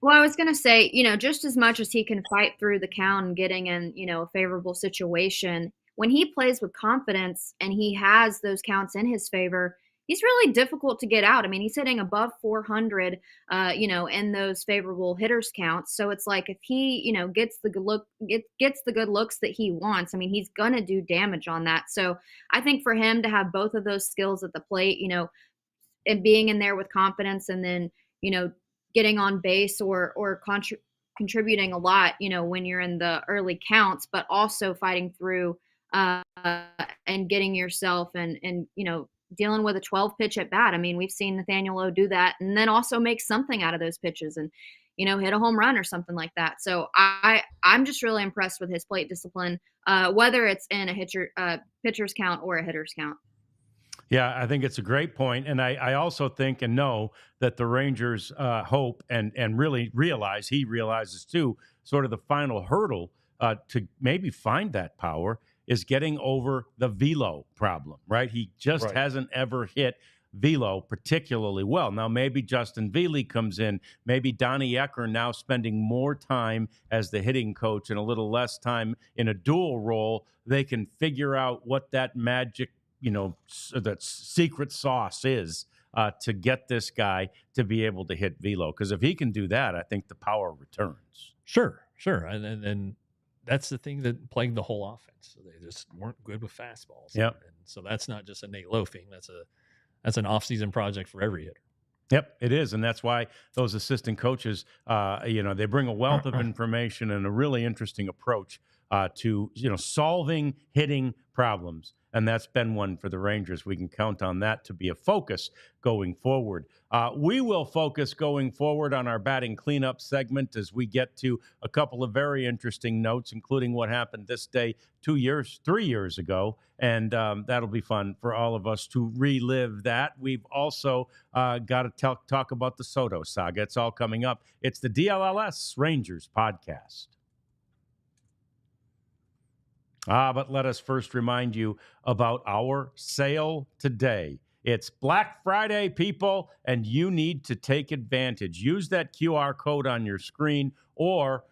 Well, I was going to say, just as much as he can fight through the count and getting in, a favorable situation, when he plays with confidence and he has those counts in his favor, he's really difficult to get out. I mean, he's hitting above 400, in those favorable hitters counts. So it's like if he, gets the good looks that he wants, I mean, he's going to do damage on that. So I think for him to have both of those skills at the plate, and being in there with confidence, and then, getting on base or contributing a lot, when you're in the early counts, but also fighting through and getting yourself and dealing with a 12 pitch at bat. I mean, we've seen Nathaniel Lowe do that, and then also make something out of those pitches and, hit a home run or something like that. So I'm just really impressed with his plate discipline, whether it's in a pitcher's count or a hitter's count. Yeah, I think it's a great point. And I also think and know that the Rangers hope and really he realizes too, sort of the final hurdle to maybe find that power is getting over the velo problem, right? He just hasn't ever hit velo particularly well. Now, maybe Justin Veely comes in, maybe Donnie Ecker now spending more time as the hitting coach and a little less time in a dual role. They can figure out what that magic that secret sauce is to get this guy to be able to hit velo. Because if he can do that, I think the power returns. Sure. And that's the thing that plagued the whole offense. So they just weren't good with fastballs. Yep. And so that's not just a Nate Lowe thing. That's an off-season project for every hitter. Yep, it is. And that's why those assistant coaches, they bring a wealth of information and a really interesting approach to, solving hitting problems. And that's been one for the Rangers. We can count on that to be a focus going forward. We will focus going forward on our batting cleanup segment as we get to a couple of very interesting notes, including what happened this day 3 years ago. And that'll be fun for all of us to relive that. We've also got to talk about the Soto saga. It's all coming up. It's the DLLS Rangers podcast. But let us first remind you about our sale today. It's Black Friday, people, and you need to take advantage. Use that QR code on your screen or,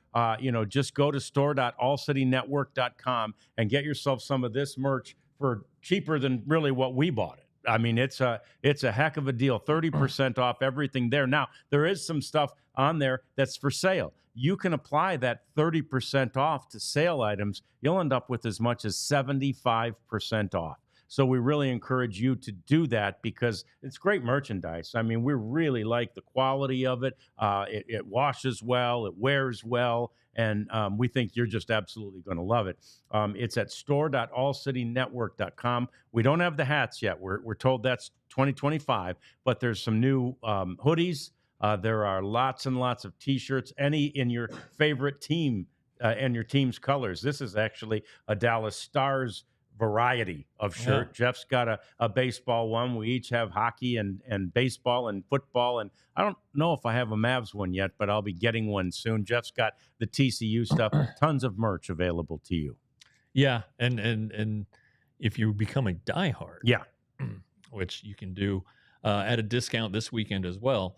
just go to store.allcitynetwork.com and get yourself some of this merch for cheaper than really what we bought it. I mean, it's a heck of a deal, 30% off everything there. Now, there is some stuff on there that's for sale. You can apply that 30% off to sale items. You'll end up with as much as 75% off. So we really encourage you to do that because it's great merchandise. I mean, we really like the quality of it. It washes well, it wears well, and we think you're just absolutely going to love it. It's at store.allcitynetwork.com. We don't have the hats yet. We're told that's 2025, but there's some new hoodies. There are lots and lots of T-shirts, any in your favorite team and your team's colors. This is actually a Dallas Stars variety of shirt. Yeah. Jeff's got a baseball one. We each have hockey and baseball and football. And I don't know if I have a Mavs one yet, but I'll be getting one soon. Jeff's got the TCU stuff. Tons of merch available to you. Yeah, and if you become a diehard, which you can do at a discount this weekend as well,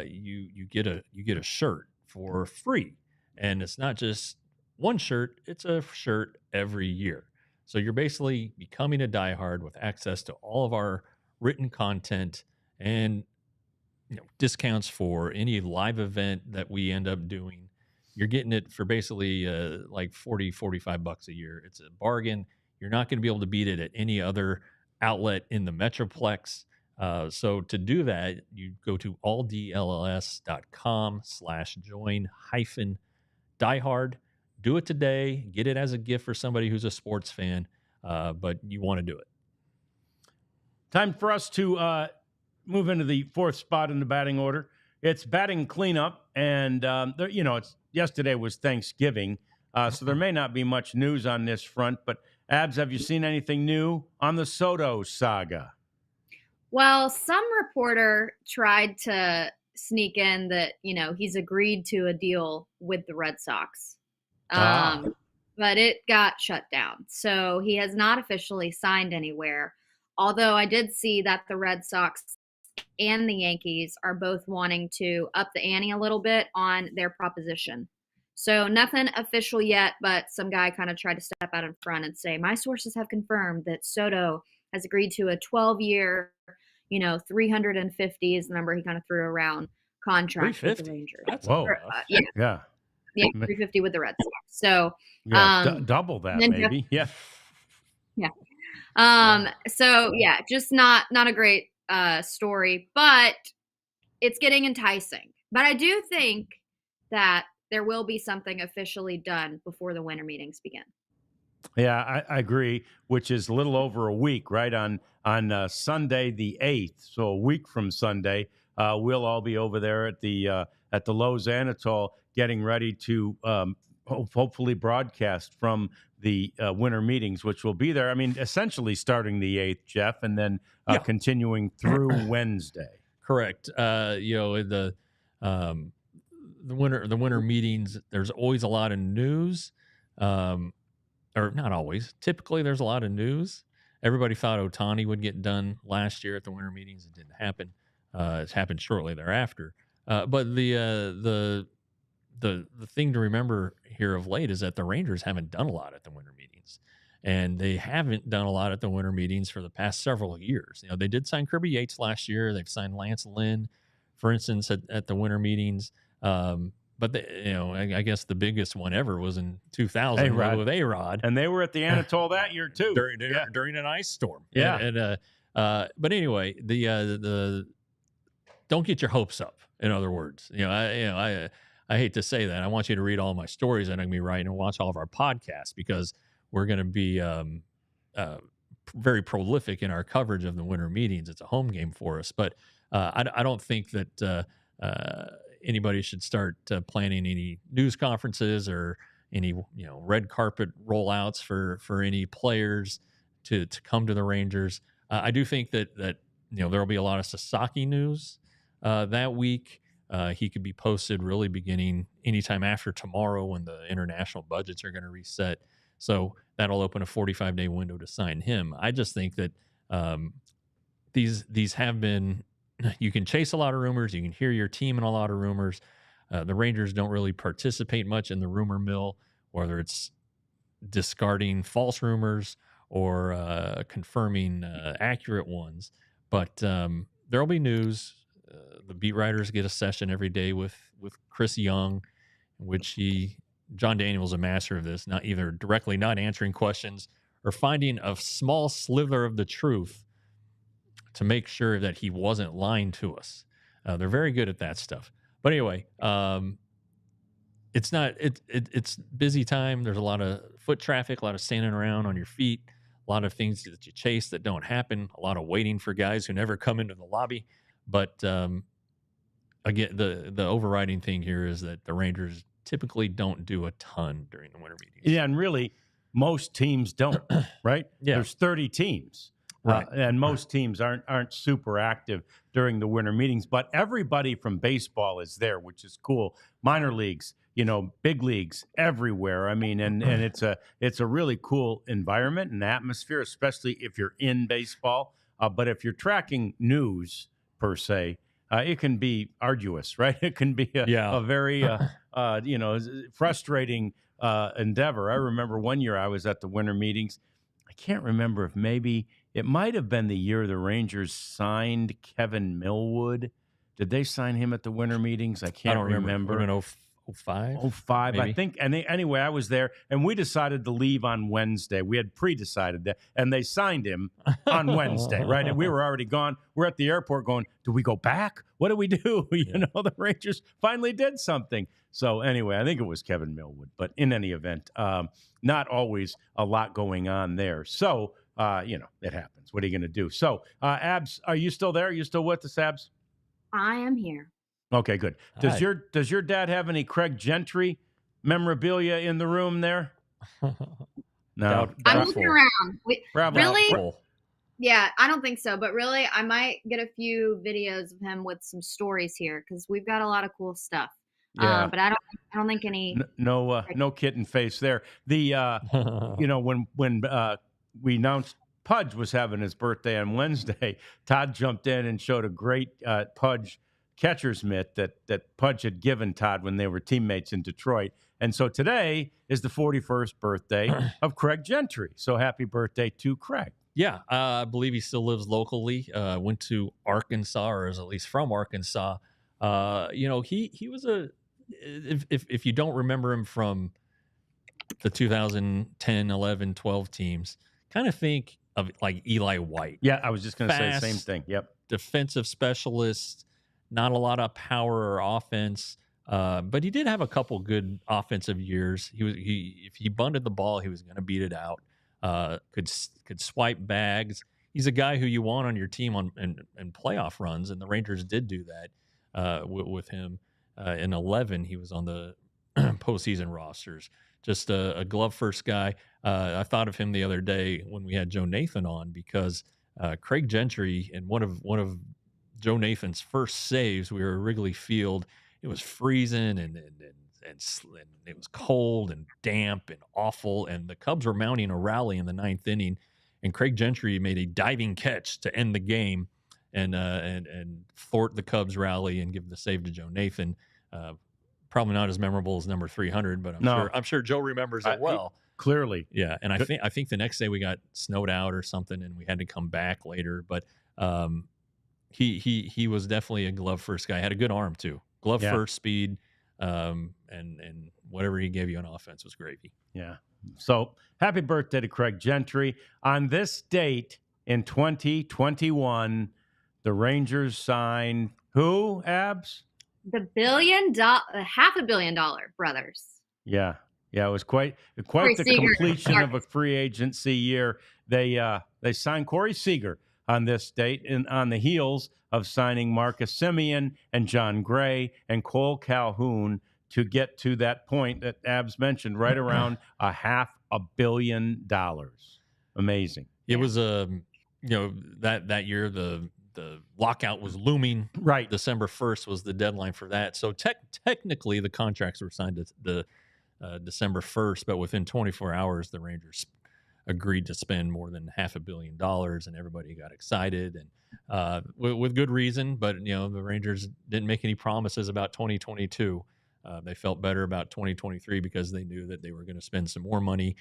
you get a shirt for free, and it's not just one shirt; it's a shirt every year. So you're basically becoming a diehard with access to all of our written content and discounts for any live event that we end up doing. You're getting it for basically like $40-$45 a year. It's a bargain. You're not going to be able to beat it at any other outlet in the Metroplex. So to do that, you go to alldlls.com/join-diehard. Do it today. Get it as a gift for somebody who's a sports fan, but you want to do it. Time for us to move into the fourth spot in the batting order. It's batting cleanup, and yesterday was Thanksgiving, so there may not be much news on this front. But Abs, have you seen anything new on the Soto saga? Well, some reporter tried to sneak in that he's agreed to a deal with the Red Sox. But it got shut down. So he has not officially signed anywhere. Although I did see that the Red Sox and the Yankees are both wanting to up the ante a little bit on their proposition. So nothing official yet, but some guy kind of tried to step out in front and say, my sources have confirmed that Soto has agreed to a 12-year, 350 is the number he kind of threw around contract with the Rangers. That's yeah. Yeah, 350 with the Red Sox. So double that maybe. Yeah. So yeah, just not a great story, but it's getting enticing. But I do think that there will be something officially done before the winter meetings begin. Yeah, I agree, which is a little over a week, right? On Sunday the 8th, so a week from Sunday, we'll all be over there at the Lowe's Anatole getting ready to hopefully broadcast from the winter meetings, which will be there. I mean, essentially starting the 8th, Jeff, and then continuing through Wednesday. Correct. The winter meetings, there's always a lot of news, or not always. Typically, there's a lot of news. Everybody thought Ohtani would get done last year at the winter meetings. It didn't happen. It's happened shortly thereafter. But the thing to remember here of late is that the Rangers haven't done a lot at the winter meetings. and they haven't done a lot at the winter meetings for the past several years. You know, they did sign Kirby Yates last year. They've signed Lance Lynn, for instance, at the winter meetings. But I guess the biggest one ever was in 2000 A-Rod. with A-Rod, And they were at the Anatole that year too. during an ice storm. Yeah. But anyway, the don't get your hopes up. In other words, I hate to say that. I want you to read all my stories that I'm going to be writing and watch all of our podcasts, because we're going to be very prolific in our coverage of the winter meetings. It's a home game for us, but I don't think that anybody should start planning any news conferences or any red carpet rollouts for any players to come to the Rangers. I do think that there will be a lot of Sasaki news that week. He could be posted really beginning anytime after tomorrow, when the international budgets are going to reset. So that'll open a 45-day window to sign him. I just think that these have been, you can chase a lot of rumors. You can hear your team in a lot of rumors. The Rangers don't really participate much in the rumor mill, whether it's discarding false rumors or confirming accurate ones. But there'll be news. The beat writers get a session every day with Chris Young, in which John Daniel's a master of this, not either directly not answering questions or finding a small slither of the truth to make sure that he wasn't lying to us. They're very good at that stuff. But anyway, it's busy time. There's a lot of foot traffic, a lot of standing around on your feet, a lot of things that you chase that don't happen, a lot of waiting for guys who never come into the lobby. But again, the overriding thing here is that the Rangers typically don't do a ton during the winter meetings. Yeah, and really, most teams don't, right? Yeah. There's 30 teams. Right. And most teams aren't super active during the winter meetings, but everybody from baseball is there, which is cool. Minor leagues, big leagues everywhere. I mean, and it's a really cool environment and atmosphere, especially if you're in baseball. But if you're tracking news per se, it can be arduous, right? It can be a very frustrating endeavor. I remember one year I was at the winter meetings. I can't remember if maybe it might have been the year the Rangers signed Kevin Millwood. Did they sign him at the winter meetings? I can't remember. In 05? 05, maybe? I think. And anyway, I was there, and we decided to leave on Wednesday. We had pre-decided that, and they signed him on Wednesday, right? And we were already gone. We're at the airport going, do we go back? What do we do? The Rangers finally did something. So anyway, I think it was Kevin Millwood. But in any event, not always a lot going on there. So, it happens. What are you going to do? So, Abs, are you still there? Are you still with us, Abs? I am here. Okay, good. Does your dad have any Craig Gentry memorabilia in the room there? No. I'm looking around. Really? Doubtful. Yeah, I don't think so. But really, I might get a few videos of him with some stories here, because we've got a lot of cool stuff. Yeah. But I don't think any. No kitten face there. The when we announced Pudge was having his birthday on Wednesday, Todd jumped in and showed a great Pudge catcher's mitt that Pudge had given Todd when they were teammates in Detroit. And so today is the 41st birthday of Craig Gentry. So happy birthday to Craig. Yeah, I believe he still lives locally. Went to Arkansas, or is at least from Arkansas. He was if you don't remember him from the 2010, 11, 12 teams, kind of think of like Eli White. Yeah, I was just going to say the same Fast, thing. Yep. Defensive specialist, not a lot of power or offense, but he did have a couple good offensive years. If he bunted the ball, he was going to beat it out. Could swipe bags. He's a guy who you want on your team in playoff runs, and the Rangers did do that with him. In 11, he was on the postseason rosters. Just a glove first guy. I thought of him the other day when we had Joe Nathan on, because Craig Gentry, in one of Joe Nathan's first saves, we were at Wrigley Field. It was freezing and it was cold and damp and awful, and the Cubs were mounting a rally in the 9th inning, and Craig Gentry made a diving catch to end the game and thwart the Cubs rally and give the save to Joe Nathan. Probably not as memorable as number 300, but I'm sure Joe remembers it well. clearly. Yeah, and I think the next day we got snowed out or something, and we had to come back later. But he was definitely a glove first guy. Had a good arm too. Glove first, speed, and whatever he gave you on offense was gravy. Yeah. So happy birthday to Craig Gentry. On this date in 2021, the Rangers signed who, Abs? The $500 million brothers. Yeah. Yeah, it was quite Corey the Seager. completion of a free agency year. They signed Corey Seager on this date, and on the heels of signing Marcus Semien and John Gray and Cole Calhoun to get to that point that Abs mentioned, right around $500 million. Amazing. It was that year the lockout was looming. Right. December 1st was the deadline for that. So technically the contracts were signed the December 1st, but within 24 hours the Rangers agreed to spend more than $500 million, and everybody got excited, and with good reason. But the Rangers didn't make any promises about 2022. They felt better about 2023 because they knew that they were going to spend some more money.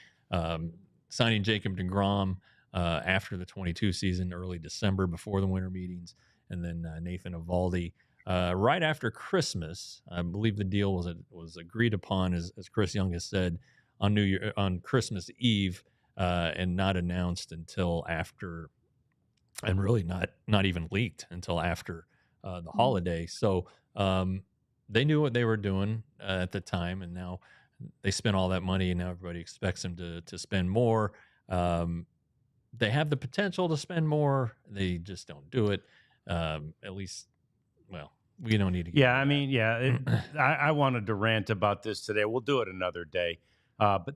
Signing Jacob deGrom after the 22 season, early December, before the winter meetings, and then Nathan Eovaldi right after Christmas. I believe the deal was agreed upon, as Chris Young has said, on Christmas Eve, and not announced until after, and really not even leaked until after the holiday. So they knew what they were doing at the time, and now they spent all that money, and now everybody expects them to spend more. They have the potential to spend more. They just don't do it. At least, well, we don't need to. I wanted to rant about this today. We'll do it another day. But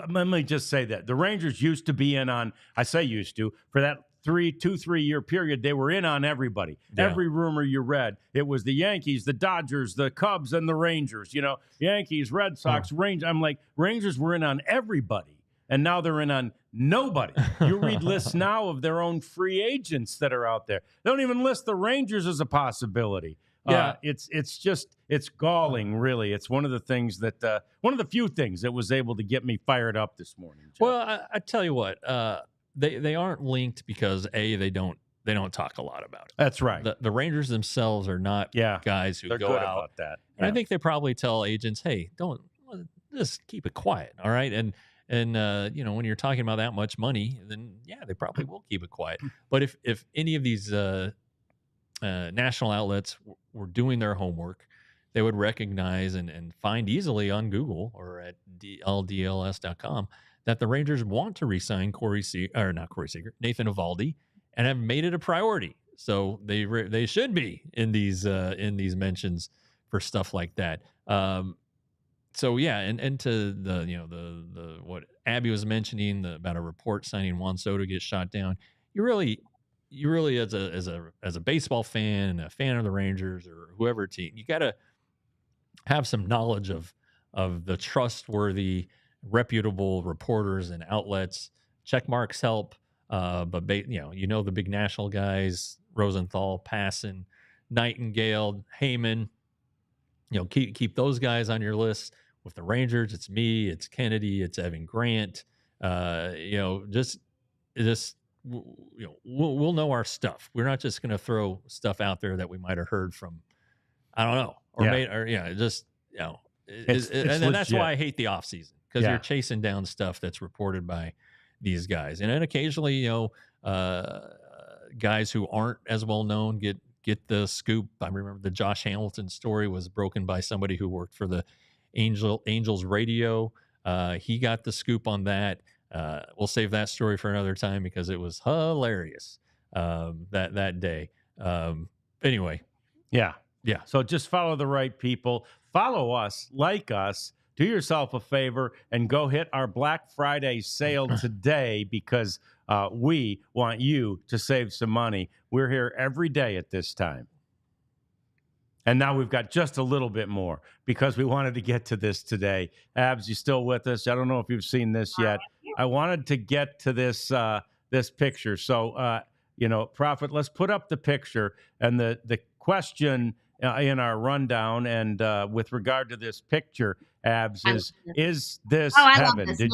let me just say that the Rangers used to be in on, I say used to, for that 3 year period, they were in on everybody. Yeah. Every rumor you read, it was the Yankees, the Dodgers, the Cubs, and the Rangers. Yankees, Red Sox, Rangers. I'm like, Rangers were in on everybody, and now they're in on nobody. You read lists now of their own free agents that are out there. They don't even list the Rangers as a possibility. Yeah, it's galling, really. It's one of the things that one of the few things that was able to get me fired up this morning, Jeff. Well, I tell you what, they aren't linked because they don't talk a lot about it. That's right. The Rangers themselves are not guys who go out about that. Yeah. And I think they probably tell agents, hey, don't just keep it quiet, all right? And when you're talking about that much money, then they probably will keep it quiet. But if any of these national outlets were doing their homework, they would recognize and find easily on Google or at DLLS.com that the Rangers want to re-sign Nathan Eovaldi, and have made it a priority. So they should be in these mentions for stuff like that. So yeah, and to the what Abby was mentioning about a report signing Juan Soto gets shot down. You really as a baseball fan and a fan of the Rangers or whoever team, you got to have some knowledge of the trustworthy, reputable reporters and outlets. Check marks help, but the big national guys: Rosenthal, Passan, Nightingale, Heyman. Keep those guys on your list. With the Rangers, it's me, it's Kennedy, it's Evan Grant. We'll know our stuff. We're not just going to throw stuff out there that we might have heard from, I don't know, and that's why I hate the offseason, because you're chasing down stuff that's reported by these guys, and then occasionally, guys who aren't as well known get the scoop. I remember the Josh Hamilton story was broken by somebody who worked for the Angels radio. He got the scoop on that. We'll save that story for another time because it was hilarious that day. Anyway. Yeah. So just follow the right people. Follow us, like us, do yourself a favor, and go hit our Black Friday sale today, because we want you to save some money. We're here every day at this time. And now we've got just a little bit more because we wanted to get to this today. Abs, you still with us? I don't know if you've seen this yet. I wanted to get to this this picture. So, Prophet, let's put up the picture. And the question in our rundown. And with regard to this picture, Abs, I is this Oh, I heaven? love this.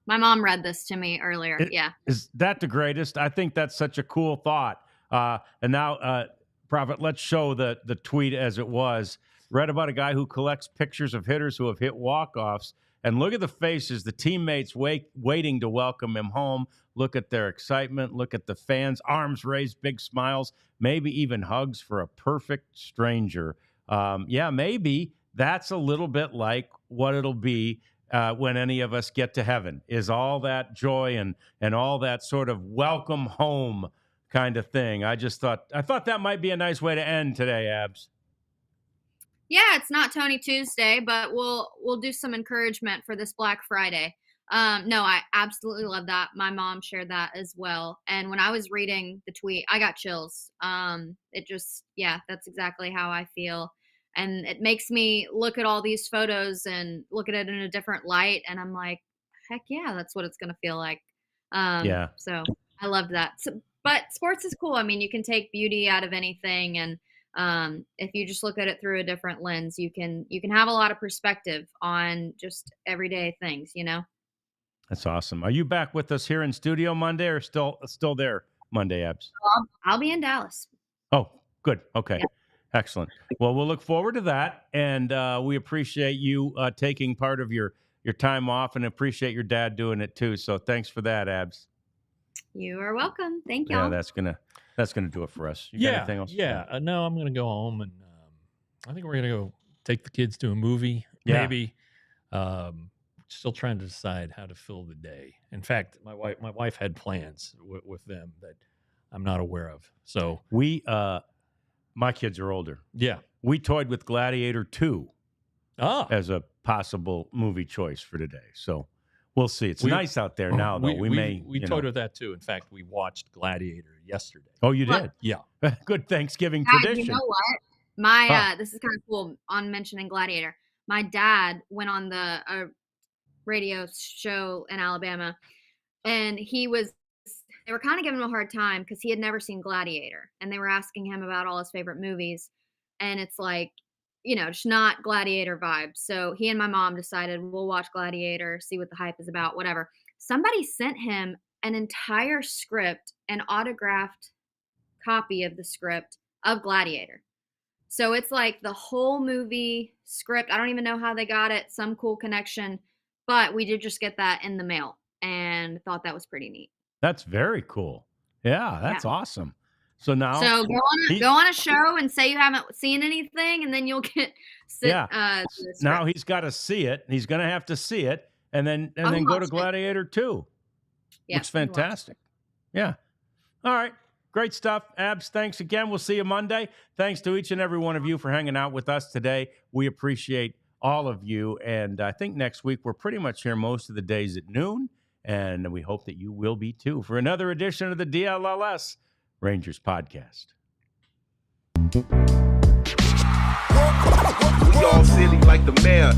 My mom read this to me earlier. Is that the greatest? I think that's such a cool thought. And now, Prophet, let's show the tweet as it was. Read about a guy who collects pictures of hitters who have hit walk-offs. And look at the faces, the teammates waiting to welcome him home. Look at their excitement. Look at the fans, arms raised, big smiles, maybe even hugs for a perfect stranger. Maybe that's a little bit like what it'll be when any of us get to heaven, is all that joy and all that sort of welcome home kind of thing. I thought that might be a nice way to end today, Abs. Yeah, it's not Tony Tuesday, but we'll do some encouragement for this Black Friday. No, I absolutely love that. My mom shared that as well. And when I was reading the tweet, I got chills. That's exactly how I feel. And it makes me look at all these photos and look at it in a different light. And I'm like, heck yeah, that's what it's going to feel like. So I loved that. But sports is cool. I mean, you can take beauty out of anything. And if you just look at it through a different lens, you can have a lot of perspective on just everyday things, That's awesome. Are you back with us here in studio Monday, or still there Monday, Abs? I'll be in Dallas. Oh, good. Okay. Yeah. Excellent. Well, we'll look forward to that. And we appreciate you taking part of your time off, and appreciate your dad doing it too. So thanks for that, Abs. You are welcome. Thank y'all. Yeah, that's gonna do it for us. You got anything else? Yeah. No, I'm gonna go home, and I think we're gonna go take the kids to a movie. Yeah. Maybe. Still trying to decide how to fill the day. In fact, my wife had plans with them that I'm not aware of. So my kids are older. Yeah, we toyed with Gladiator 2 as a possible movie choice for today. So we'll see. It's nice out there now, though. We toyed with that too. In fact, we watched Gladiator yesterday. Oh, you did? Yeah. Good Thanksgiving tradition. You know what? This is kind of cool on mentioning Gladiator. My dad went on the radio show in Alabama, and they were kind of giving him a hard time because he had never seen Gladiator, and they were asking him about all his favorite movies, and it's like, just not Gladiator vibes. So he and my mom decided we'll watch Gladiator, see what the hype is about, whatever. Somebody sent him an entire script, an autographed copy of the script of Gladiator. So it's like the whole movie script. I don't even know how they got it, some cool connection. But we did just get that in the mail and thought that was pretty neat. That's very cool. Yeah, that's awesome. So now, go on a show and say you haven't seen anything, and then you'll get now he's got to see it. He's going to have to see it, and then go to Gladiator 2. Yeah, looks fantastic. Yeah. All right. Great stuff. Abs, thanks again. We'll see you Monday. Thanks to each and every one of you for hanging out with us today. We appreciate all of you. And I think next week we're pretty much here most of the days at noon. And we hope that you will be too for another edition of the DLLS Rangers podcast. We all silly like the mayor.